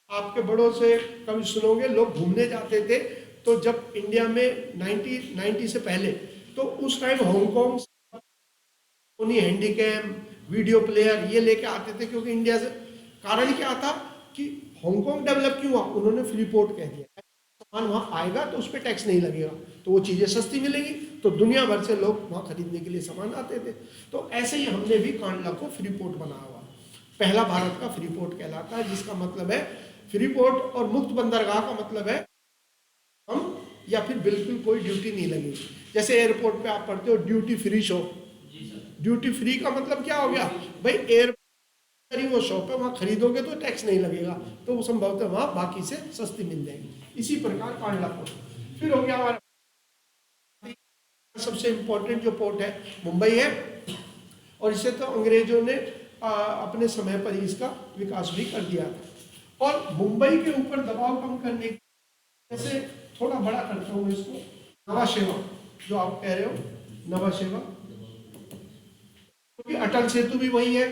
आपके बड़ों से कभी सुनोगे, लोग घूमने जाते थे तो जब इंडिया में 90 से पहले, तो उस time Hong Kong Sony Handycam, video player ये लेके आते थे, क्योंकि इंडिया से। कारण क्या था कि हांगकांग डेवलप क्यों हुआ, उन्होंने फ्री पोर्ट कह दिया, सामान वहाँ आएगा तो उस पर टैक्स नहीं लगेगा, तो वो चीज़ें सस्ती मिलेंगी, तो दुनिया भर से लोग वहाँ खरीदने के लिए सामान आते थे। तो ऐसे ही हमने भी कांडला को फ्री पोर्ट बनाया हुआ, पहला भारत का फ्री पोर्ट कहलाता है, जिसका मतलब है फ्री पोर्ट और मुक्त बंदरगाह का मतलब है हम या फिर बिल्कुल कोई ड्यूटी नहीं लगेगी। जैसे एयरपोर्ट पे आप पढ़ते हो duty free shop, duty free का मतलब क्या हो गया भाई, एयरपोर्ट वो शॉप है, वहाँ खरीदोगे तो टैक्स नहीं लगेगा, तो वो संभवतः वहाँ बाकी से सस्ती मिल जाएगी। इसी प्रकार कांडला पोर्ट। फिर हो गया हमारा सबसे इम्पोर्टेंट जो पोर्ट है, मुंबई है, और इसे तो अंग्रेजों ने अपने समय पर ही इसका विकास भी कर दिया था। और मुंबई के ऊपर दबाव कम करने के, जैसे थोड़ा बड़ा करता हूँ इसको, नवा शेवा जो आप कह रहे हो, नवा शेवा, क्योंकि अटल सेतु भी वही है।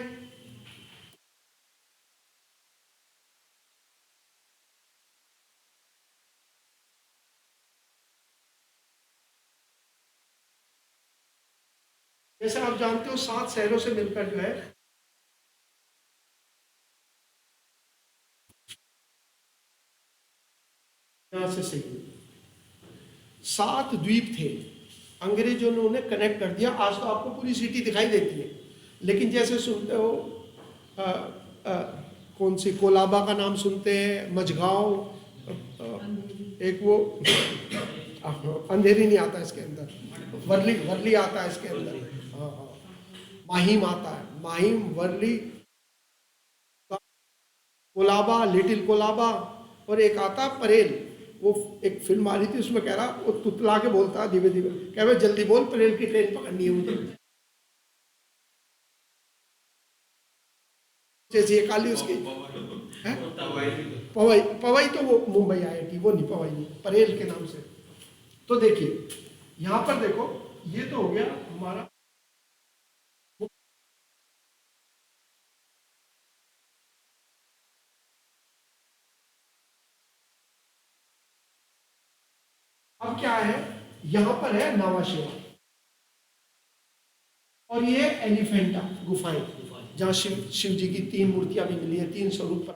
जैसे आप जानते हो 7 शहरों से मिलकर जो है, यहां से सही 7 द्वीप थे, अंग्रेजों ने उन्हें कनेक्ट कर दिया। आज तो आपको पूरी सिटी दिखाई देती है, लेकिन जैसे सुनते हो आ, आ, कौन सी कोलाबा का नाम सुनते हैं, मझगांव, एक वो अंधेरी नहीं आता इसके अंदर, वर्ली, वर्ली आता है इसके अंदर, हाँ हाँ, माहिम आता है, माहिम, वर्ली, कोलाबा, लिटिल कोलाबा, और एक आता परेल। वो एक फिल्म आ रही थी, उसमें कह रहा, वो तुतला के बोलता है धीरे धीरे, कह रहा जल्दी बोल, परेल की ट्रेन पकड़नी है मुझे, जैसे ये काली उसकी है। पवई, पवई तो वो मुंबई IIT, वो नहीं, पवई नहीं, परेल के नाम से। तो देखिए यहाँ पर देखो, ये तो हो गया हमारा। अब क्या है, यहाँ पर है नावाशेवा, और ये एलिफेंटा गुफाएं, जहाँ शिव जी की 3 मूर्तियां भी मिली है, 3 स्वरूप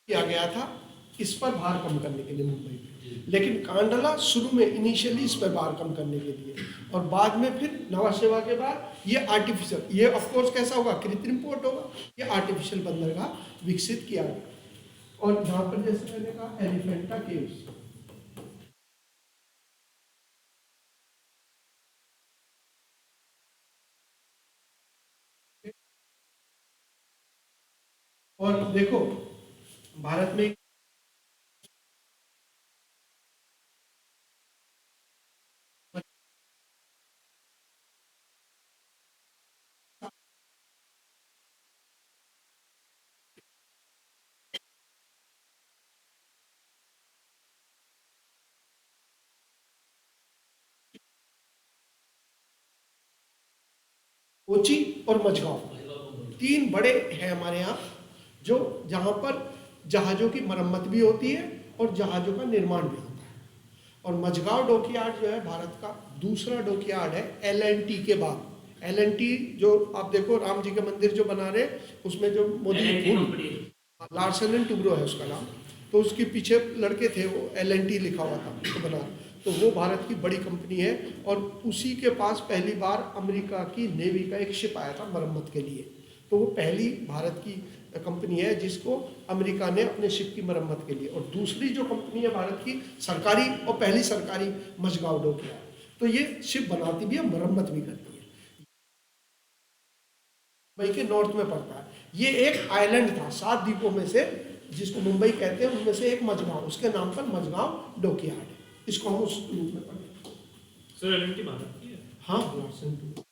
किया गया था, इस पर भार कम करने के लिए मुंबई में। लेकिन कांडला शुरू में इनिशियली इस पर भार कम करने के लिए, और बाद में फिर नवा सेवा के बाद ये आर्टिफिशियल, ये ऑफ कोर्स कैसा होगा, कृत्रिम पोर्ट होगा, ये आर्टिफिशियल बंदरगाह विकसित किया गया। और जहाँ पर जैसे मैंने कहा एलिफेंटा केव्स, और देखो भारत में कोची और मझगांव, तीन बड़े हैं हमारे यहाँ, जो जहाँ पर जहाज़ों की मरम्मत भी होती है और जहाज़ों का निर्माण भी होता है। और मझगांव डॉकयार्ड जो है भारत का दूसरा डॉकयार्ड है एल&टी के बाद। एल&टी जो आप देखो राम जी का मंदिर जो बना रहे, उसमें जो मोदी लार्सन एंड टुब्रो है उसका नाम, तो उसके पीछे लड़के थे, वो एल&टी लिखा हुआ था तो बना, तो वो भारत की बड़ी कंपनी है। और उसी के पास पहली बार अमेरिका की नेवी का एक शिप आया था मरम्मत के लिए, तो वो पहली भारत की कंपनी है जिसको अमेरिका ने अपने शिप की मरम्मत के लिए। और दूसरी जो कंपनी है भारत की सरकारी और पहली सरकारी मझगांव डॉकयार्ड, तो ये शिप बनाती भी है, मरम्मत भी करती है। मुंबई के नॉर्थ में पड़ता है। ये एक आइलैंड था 7 द्वीपों में से, जिसको मुंबई कहते हैं, उनमें से एक मझगांव, उसके नाम पर मझगांव डॉकयार्ड है। इसको हम उस रूप में पढ़ते हैं। सर एल&टी भारत की है? हाँ, लार्सन टुब्रो।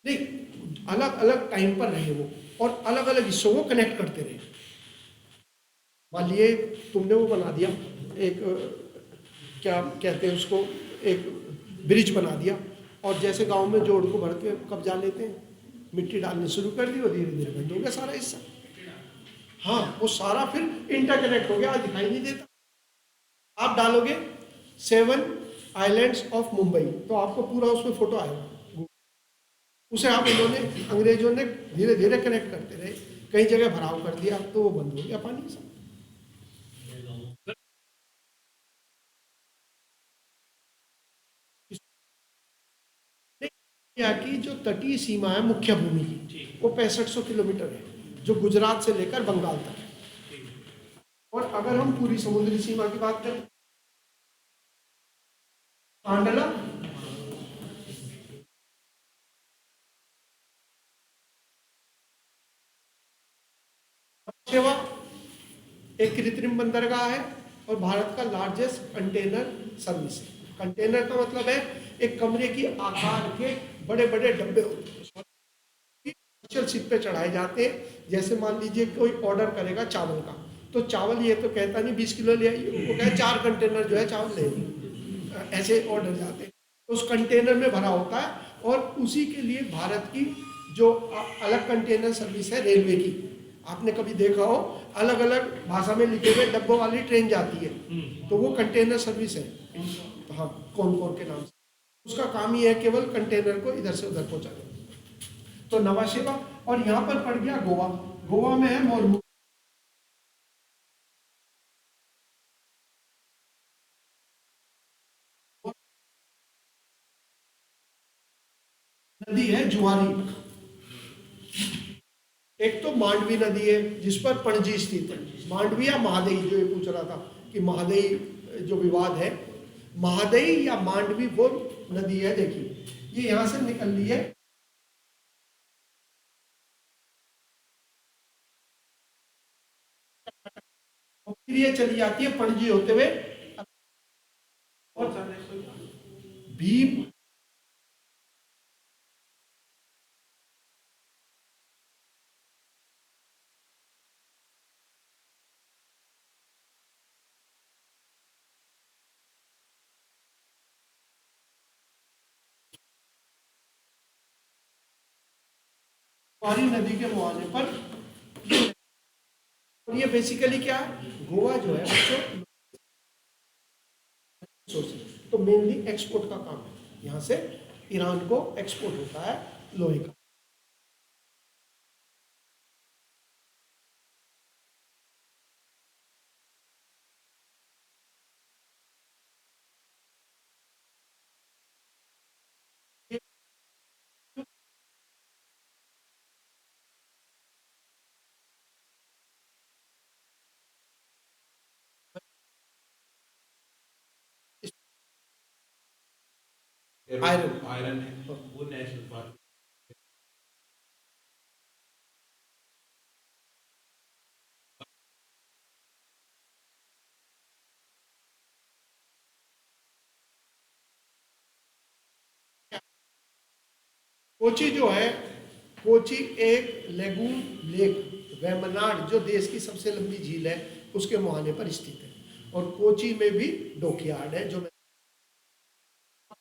नहीं, अलग अलग टाइम पर रहे वो, और अलग अलग हिस्सों को कनेक्ट करते रहे। मान लिए तुमने वो बना दिया, एक क्या कहते हैं उसको, एक ब्रिज बना दिया, और जैसे गांव में जोड़ को भर के कब्जा लेते हैं, मिट्टी डालनी शुरू कर दी और धीरे धीरे बंद हो गया सारा हिस्सा। हाँ, वो सारा फिर इंटरकनेक्ट हो गया, आज दिखाई नहीं देता। आप डालोगे 7 आइलैंड्स ऑफ मुंबई तो आपको पूरा उसमें फोटो आएगा। उसे आप इन्होंने अंग्रेजों ने धीरे धीरे कनेक्ट करते रहे, कई जगह भराव कर दिया तो वो बंद हो गया पानी सब। इंडिया की जो तटीय सीमा है मुख्य भूमि की, वो 6500 किलोमीटर है, जो गुजरात से लेकर बंगाल तक है। और अगर हम पूरी समुद्री सीमा की बात करें, कांडला, सेवा एक कृत्रिम बंदरगाह है और भारत का लार्जेस्ट कंटेनर सर्विस है। कंटेनर का मतलब है एक कमरे की आकार के बड़े बड़े डब्बे होते हैं, कमर्शियल शिप पे चढ़ाए जाते हैं। जैसे मान लीजिए कोई ऑर्डर करेगा चावल का, तो चावल ये तो कहता नहीं 20 किलो ले आइए, वो कहे 4 कंटेनर जो है चावल ले आइए, ऐसे ऑर्डर जाते हैं। तो उस कंटेनर में भरा होता है, और उसी के लिए भारत की जो अलग कंटेनर सर्विस है रेलवे की, आपने कभी देखा हो अलग अलग भाषा में लिखे हुए डब्बों वाली ट्रेन जाती है, तो वो कंटेनर सर्विस है। हाँ, कौन के नाम से, उसका काम ही है केवल कंटेनर को इधर से उधर पहुंचाना। तो नवा सेवा, और यहाँ पर पड़ गया गोवा। गोवा में है मोरमुग नदी है, जुआरी। एक तो मांडवी नदी है जिस पर पणजी स्थित है, मांडवी या महादई, जो ये पूछ रहा था कि महादई जो विवाद है, महादई या मांडवी वो नदी है। देखिए ये यहाँ से निकल रही है, और फिर ये चली जाती है पणजी होते हुए, और भीम जुआरी नदी के मुहाने पर। और ये बेसिकली क्या है, गोवा जो है बच्चों, तो मेनली एक्सपोर्ट का काम है, यहाँ से ईरान को एक्सपोर्ट होता है लोहे का। आयरन आयरन है वो नेशनल पार्क। कोची जो है, कोची एक लेगून लेक वेम्बनाड जो देश की सबसे लंबी झील है उसके मुहाने पर स्थित है। और कोची में भी डॉकयार्ड है, जो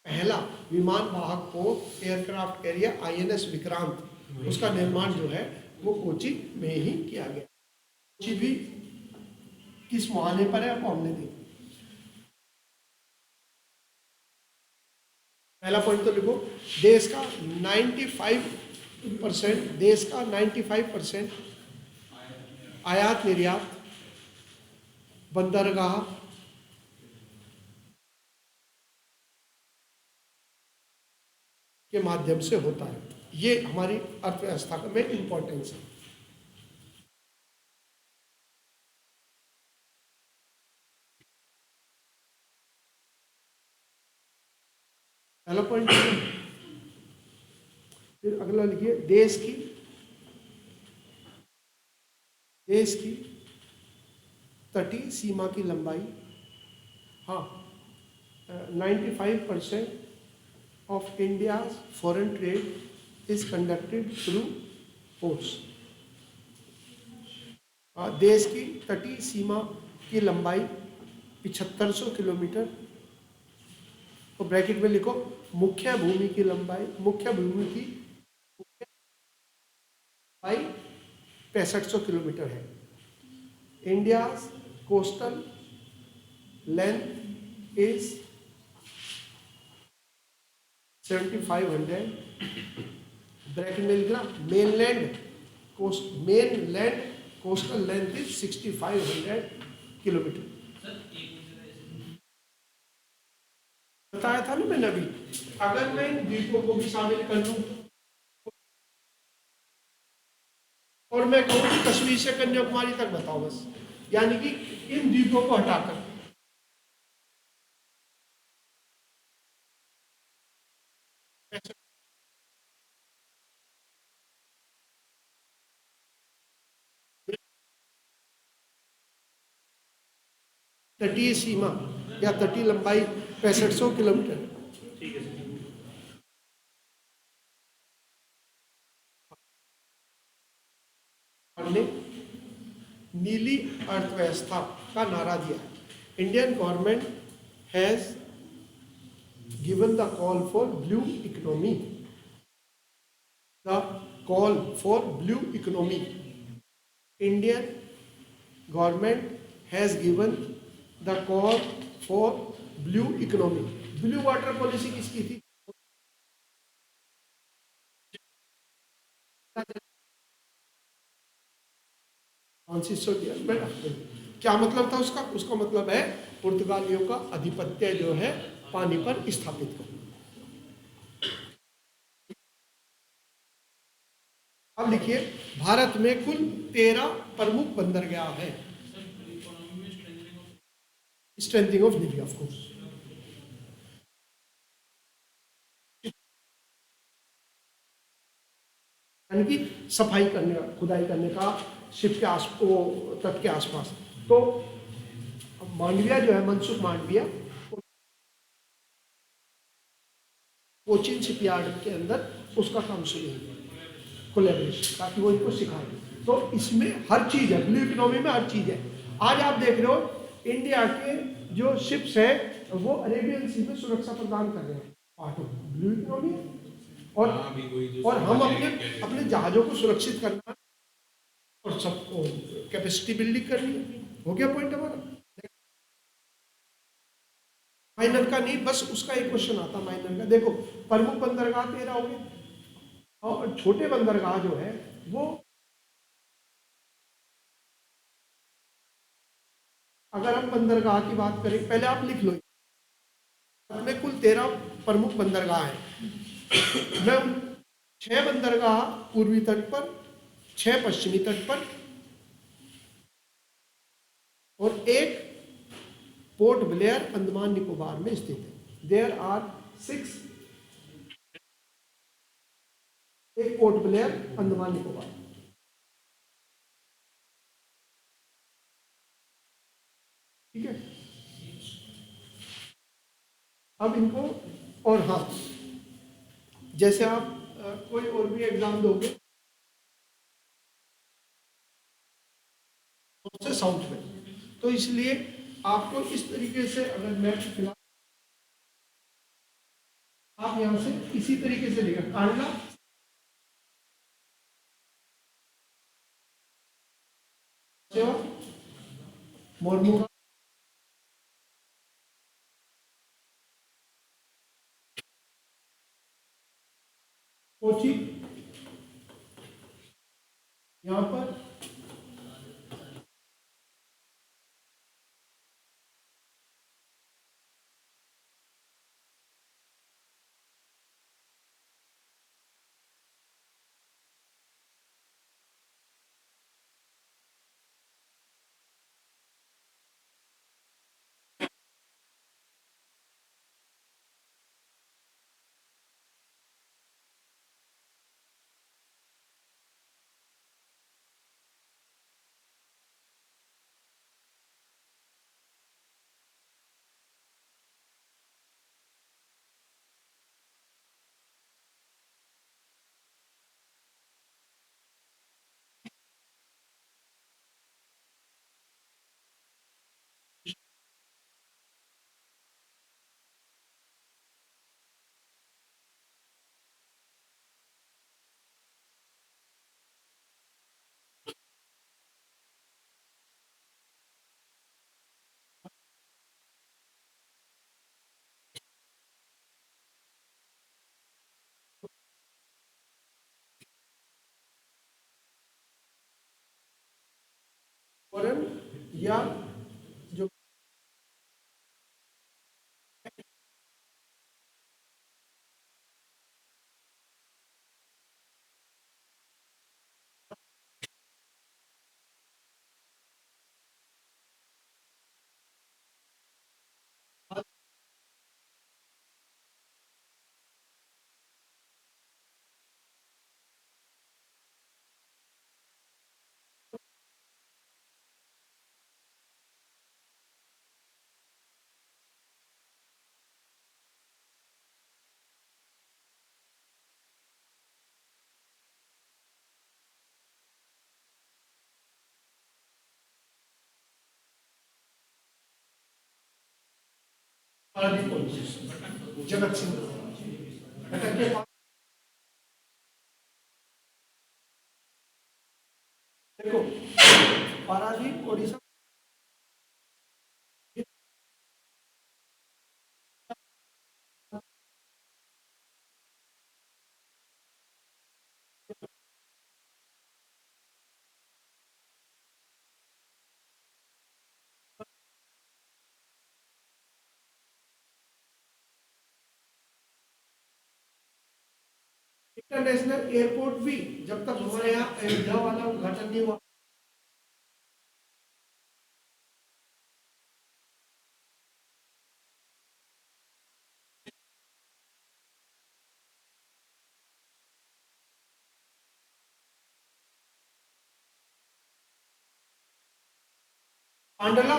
पहला विमान वाहक पोत एयरक्राफ्ट कैरियर INS विक्रांत, उसका निर्माण जो है वो कोची में ही किया गया। कोची भी किस मुहाने पर है आपको हमने देखा। पहला पॉइंट तो लिखो, देश का 95% आयात निर्यात बंदरगाह के माध्यम से होता है। ये हमारी अर्थव्यवस्था में इंपॉर्टेंस है। पहला पॉइंट। फिर अगला लिखिए, देश की तटीय सीमा की लंबाई, हाँ, 95% of India's foreign trade is conducted through ports. देश की तटीय सीमा की लंबाई 7500 किलोमीटर, तो ब्रैकेट में लिखो मुख्य भूमि की लंबाई 6500 किलोमीटर है। India coastal length is 7500, bracket में लिखना mainland coastal length is 6500 kilometre. बताया था ना मैंने अभी, अगर मैं इन द्वीपों को भी शामिल कर लूं और मैं कहूं कि कश्मीर से कन्याकुमारी तक बताओ बस, यानी कि इन द्वीपों को हटाकर, तटीय सीमा या तटीय लंबाई 6500 किलोमीटर। ठीक है सर। हमने नीली अर्थव्यवस्था का नारा दिया है। Indian government has given the call for blue economy, the call for blue economy. Indian government has given the call for blue economy. Blue water policy किसकी थी? Francisco de. क्या मतलब था उसका? उसका मतलब है पुर्तगालियों का आधिपत्य जो है पानी पर स्थापित करना। अब लिखिए, भारत में कुल 13 प्रमुख बंदरगाह हैं। Strengthening of navy, of course. यानी कि सफाई करने का, खुदाई करने का शिप के तट के आसपास। तो मांडविया जो है, मनसुख मांडविया, कोचिन शिपयार्ड के अंदर उसका काम शुरू हुआ, कोलैबोरेशन, ताकि वो इनको सिखाए। तो इसमें हर चीज है, ब्लू इकोनॉमी में हर चीज है। आज आप देख रहे हो इंडिया के जो शिप्स है वो अरेबियन सी में सुरक्षा प्रदान कर रहे हैं, पार्ट ऑफ ब्लू इकोनॉमी। और हम अपने जहाजों को सुरक्षित करना और सबको कैपेसिटी बिल्डिंग करनी है। हो गया पॉइंट हमारा। माइनर का नहीं, बस उसका एक क्वेश्चन आता माइनर का। देखो, प्रमुख बंदरगाह 13 हो गए और छोटे बंदरगाह जो है वो, अगर हम बंदरगाह की बात करें, पहले आप लिख लो, में कुल 13 प्रमुख बंदरगाह हैं। मैं 6 बंदरगाह पूर्वी तट पर, 6 पश्चिमी तट पर और एक पोर्ट ब्लेयर अंडमान निकोबार में स्थित है। देयर आर 6, एक पोर्ट ब्लेयर अंडमान निकोबार। ठीक है, अब इनको, और हाँ, जैसे आप कोई और भी एग्जाम दोगे से साउथ में, तो इसलिए आपको इस तरीके से अगर मैं फिलहाल आप यहाँ से इसी तरीके से लेकर कांडला सेवा मोरमुगा कोची यहाँ पर वरन या जो जगत सिंह घटक के पास देखो पारादीप ओडिशा इंटरनेशनल एयरपोर्ट भी जब तक हमारे यहाँ अयोध्या वाला उद्घाटन नहीं हुआ पांडला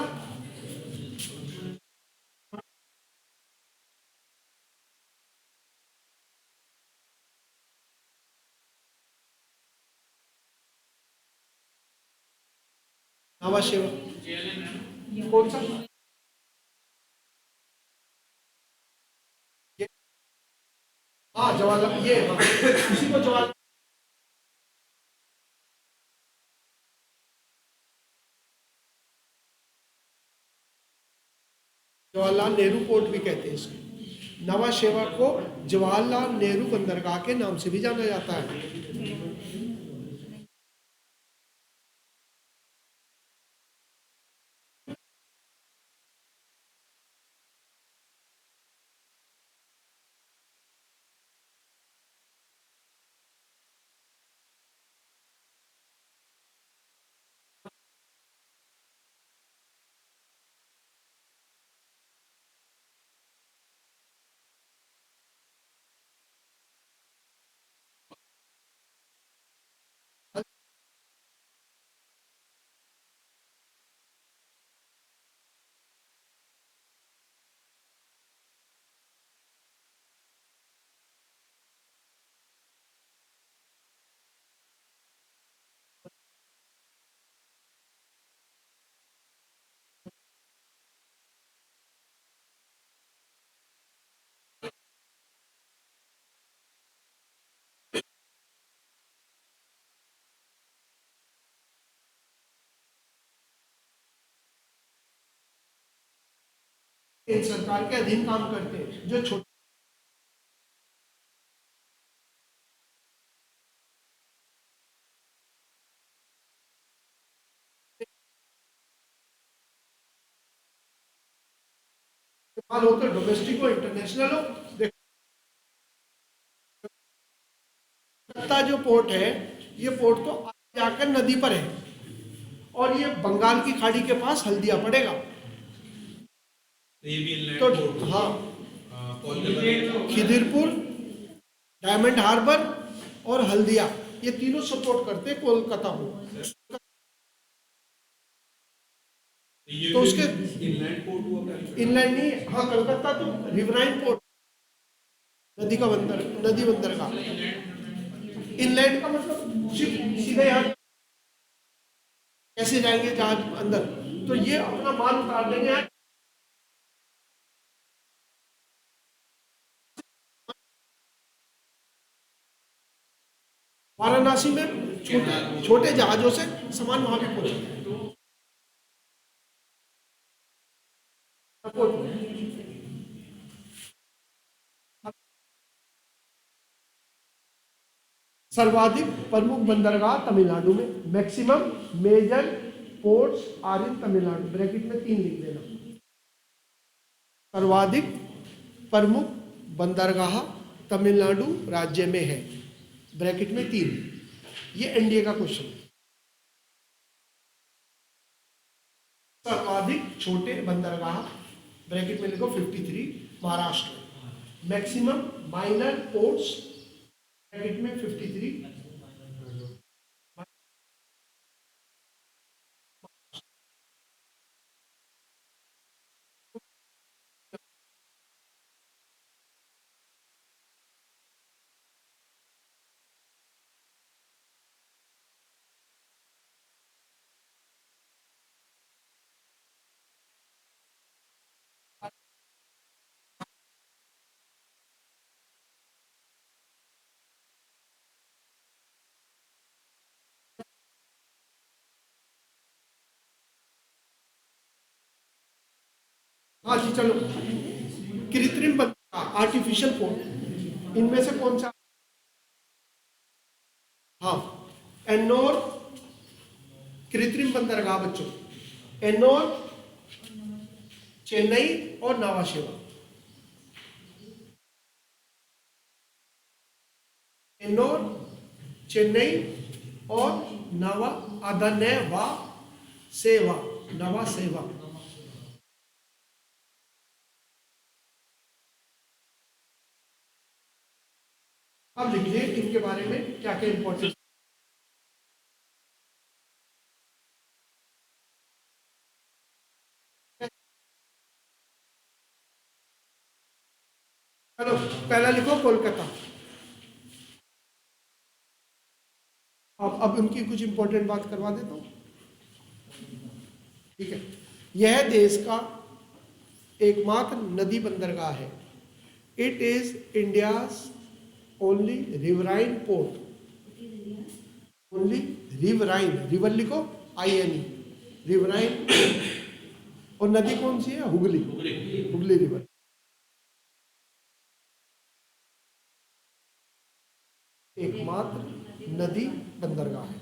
नवा सेवा कौन सा हाँ जवाहरलाल ये इसी को जवाहरलाल नेहरू पोर्ट भी कहते हैं इसको नवा सेवा को जवाहरलाल नेहरू बंदरगाह के नाम से भी जाना जाता है इन सरकार के अधीन काम करते हैं, जो छोटे माल हो, तो डोमेस्टिक हो, इंटरनेशनल हो। देखो कलकत्ता जो पोर्ट है, ये पोर्ट तो आगे जाकर नदी पर है, और ये बंगाल की खाड़ी के पास हल्दिया पड़ेगा। ये भी इनलैंड तो पोर्ट हाँ, कोलकाता खिदिरपुर, डायमंड हार्बर और हल्दिया, ये तीनों सपोर्ट करते हैं कोलकाता को। ये तो उसके इनलैंड पोर्ट हुआ क्या? इनलैंड नहीं, हाँ कलकत्ता तो रिवराइन पोर्ट, नदी का बंदर, नदी बंदर का। इनलैंड का मतलब सिर्फ सीधे यहाँ कैसे जाएंगे जहाज अंदर, तो ये अपना माल उतार देंगे यहाँ। वाराणसी में छोटे छोटे जहाजों से सामान वहां भी पहुंचता है। सर्वाधिक प्रमुख बंदरगाह तमिलनाडु में, maximum major ports are in Tamil Nadu, bracket में 3 लिख देना। सर्वाधिक प्रमुख बंदरगाह तमिलनाडु राज्य में है, ब्रैकेट में 3। ये एनडीए का क्वेश्चन है। सर्वाधिक छोटे बंदरगाह, ब्रैकेट में लिखो 53, Maharashtra. Maximum minor ports, bracket में 53, हाँ जी चलो। कृत्रिम बंदरगाह, आर्टिफिशियल पोर्ट, इनमें से कौन सा? हाँ, एन्नोर कृत्रिम बंदरगाह बच्चों, एन्नोर, चेन्नई और नावाशेवा। एन्नोर, चेन्नई और नवा अदनेवा सेवा, नवा सेवा। अब लिख लिए इनके बारे में क्या क्या इंपॉर्टेंट। चलो पहला लिखो कोलकाता। अब उनकी कुछ इंपॉर्टेंट बात करवा देता हूँ, ठीक है। यह देश का एकमात्र नदी बंदरगाह है। It is India's only riverine port, only riverine, river लिखो INE, रिवराइन। और नदी कौन सी है? हुगली, हुगली रिवर। एकमात्र नदी बंदरगाह है।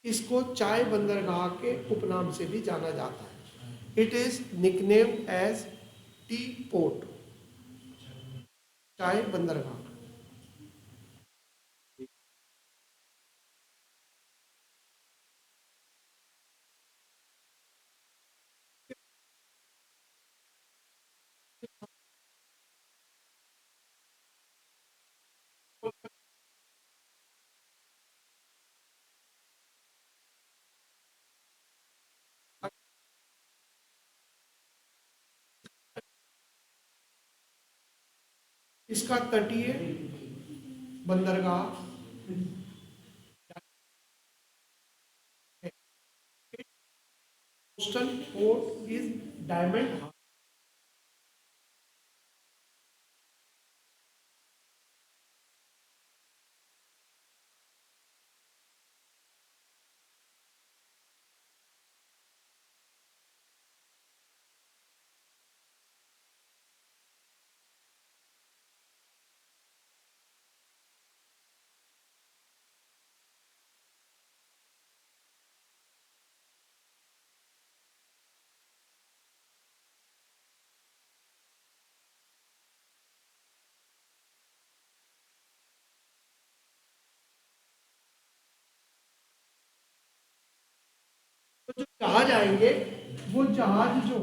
इसको चाय बंदरगाह के उपनाम से भी जाना जाता है। It is nicknamed as tea port, चाय बंदरगाह। इसका तटीय बंदरगाह coastal port is Diamond Harbour. जहाज आएंगे, वो जहाज जो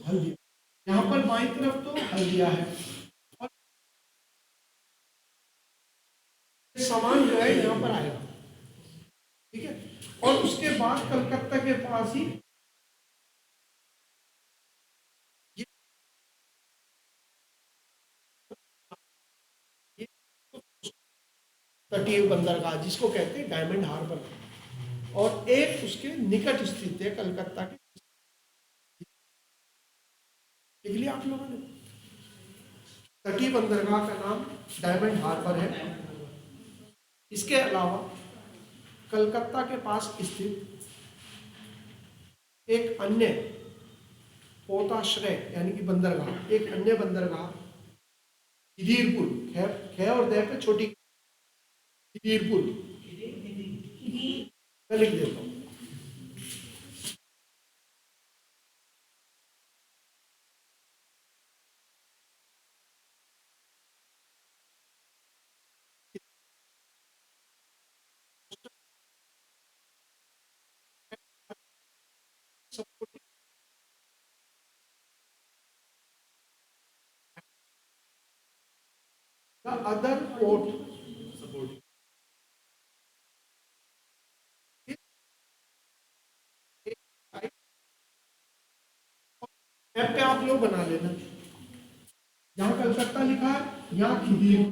हल्दिया, यहाँ पर बाई तरफ तो हल्दिया है और सामान जो है यहाँ पर आएगा, ठीक है। और उसके बाद कलकत्ता के पास ही ये ये तटीय बंदरगाह जिसको कहते हैं डायमंड हार्बर, और एक उसके निकट स्थित है कलकत्ता के, देख लिया आप लोगों ने। तटीय बंदरगाह का नाम डायमंड हार्बर है। इसके अलावा कलकत्ता के पास स्थित एक अन्य पोताश्रय यानी कि बंदरगाह, एक अन्य बंदरगाह खिदीरपुर, खे और दे पे छोटी खिदीरपुर, मैं लिख देता हूँ। The other port मैप पे आप लोग बना लेना, जहां कलकत्ता लिखा है यहाँ खिदीर,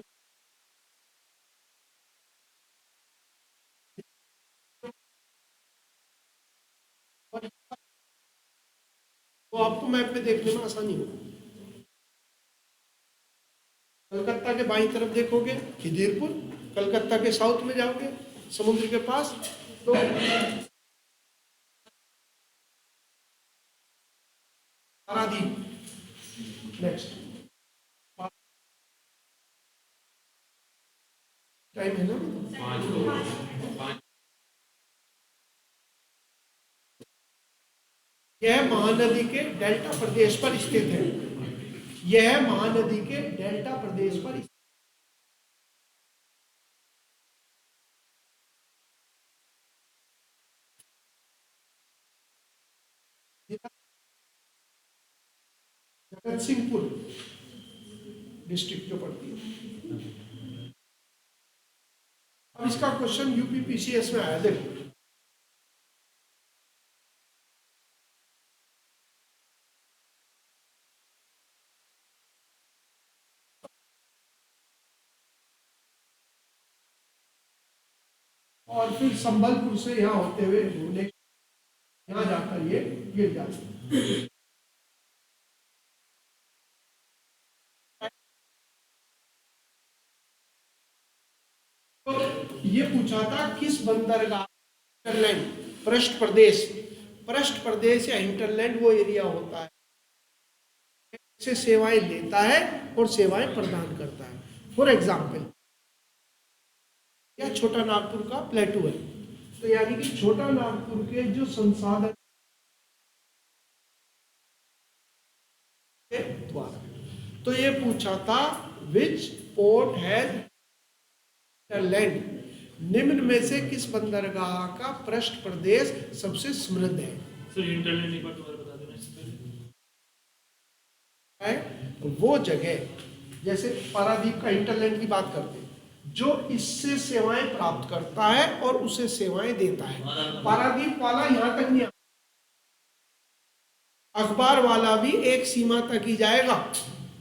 तो आपको मैप पे देखने में आसानी होगी। कलकत्ता के बाईं तरफ देखोगे खिदीरपुर, कलकत्ता के साउथ में जाओगे समुद्र के पास तो पारादीप, नेक्स्ट टाइम है ना। यह महानदी के डेल्टा प्रदेश पर स्थित है, यह महानदी के डेल्टा प्रदेश पर जगत सिंहपुर डिस्ट्रिक्ट जो पड़ती है। अब इसका क्वेश्चन यूपीपीसीएस में आया, देखो और फिर संबलपुर से यहाँ होते हुए यहाँ जाकर ये गिर जाता है। तो ये पूछा था किस बंदरगाह, इंटरलैंड, पृष्ठ प्रदेश या इंटरलैंड वो एरिया होता है से सेवाएं लेता है और सेवाएं प्रदान करता है। फॉर एग्जाम्पल या छोटा नागपुर का प्लेटू है, तो यानी कि छोटा नागपुर के जो संसाधन द्वारा, तो ये पूछा था विच पोर्ट हैज इंटरलैंड, निम्न में से किस बंदरगाह का पृष्ठ प्रदेश सबसे समृद्ध है। सर इंटरलैंड एक बार दोबारा बता देना इससे पहले। है वो जगह, जैसे पारादीप का इंटरलैंड की बात करते हैं, जो इससे सेवाएं प्राप्त करता है और उसे सेवाएं देता है। पारादीप वाला यहाँ तक नहीं, अखबार वाला भी एक सीमा तक ही जाएगा।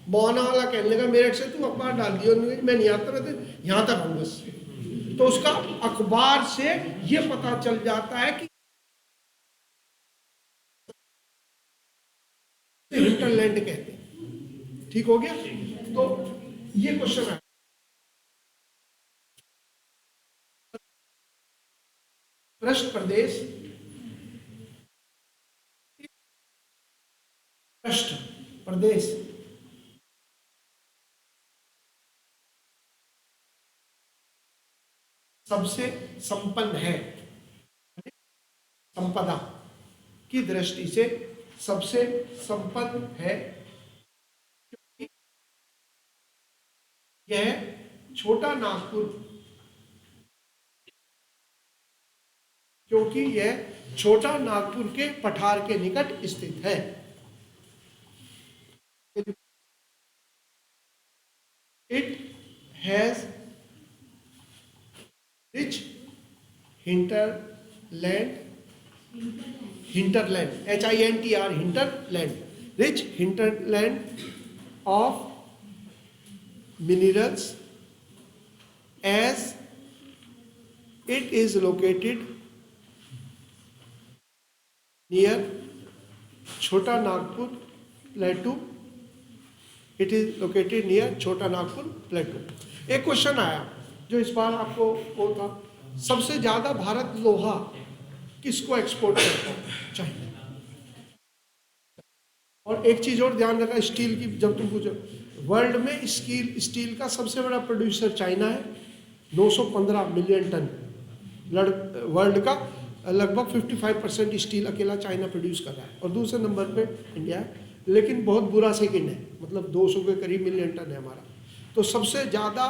मोहना वाला कहने लगा मेरठ से तू अखबार डाल दियो, मैं नहीं आता रहते यहाँ तक हूँ बस, तो उसका अखबार से ये पता चल जाता है कि हिंटरलैंड कहते हैं। ठीक हो गया, तो ये क्वेश्चन है पृष्ठ प्रदेश, पृष्ठ प्रदेश सबसे संपन्न है, संपदा की दृष्टि से सबसे संपन्न है, क्योंकि यह छोटा नागपुर, क्योंकि यह छोटा नागपुर के पठार के निकट स्थित है। It has rich hinterland, HINTR, hinterland, rich hinterland of minerals, as it is located near Chota Nagpur plateau. It is located near Chota Nagpur plateau. एक क्वेश्चन आया जो इस बार आपको वो था, सबसे ज्यादा भारत लोहा किसको एक्सपोर्ट करता है? चाइना। और एक चीज और ध्यान रखना स्टील की, जब तुम पूछो, वर्ल्ड में स्टील का सबसे बड़ा प्रोड्यूसर चाइना है, 915 मिलियन टन। वर्ल्ड का लगभग 55% स्टील अकेला चाइना प्रोड्यूस कर रहा है, और दूसरे नंबर पे इंडिया है, लेकिन बहुत बुरा सेकंड है, मतलब 200 के करीब मिलियन टन है हमारा। तो सबसे ज़्यादा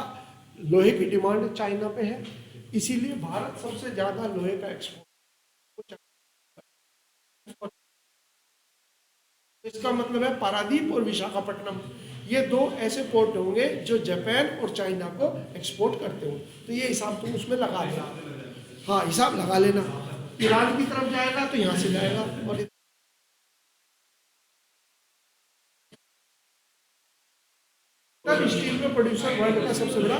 लोहे की डिमांड चाइना पे है, इसीलिए भारत सबसे ज़्यादा लोहे का एक्सपोर्ट। इसका मतलब है पारादीप और विशाखापट्टनम, ये दो ऐसे पोर्ट होंगे जो जापान और चाइना को एक्सपोर्ट करते हो। तो ये हिसाब तुम उसमें लगा लेना, हाँ हिसाब लगा लेना। ईरान की तरफ जाएगा तो यहाँ से जाएगा, और स्टील में प्रोड्यूसर वर्ल्ड का सबसे बड़ा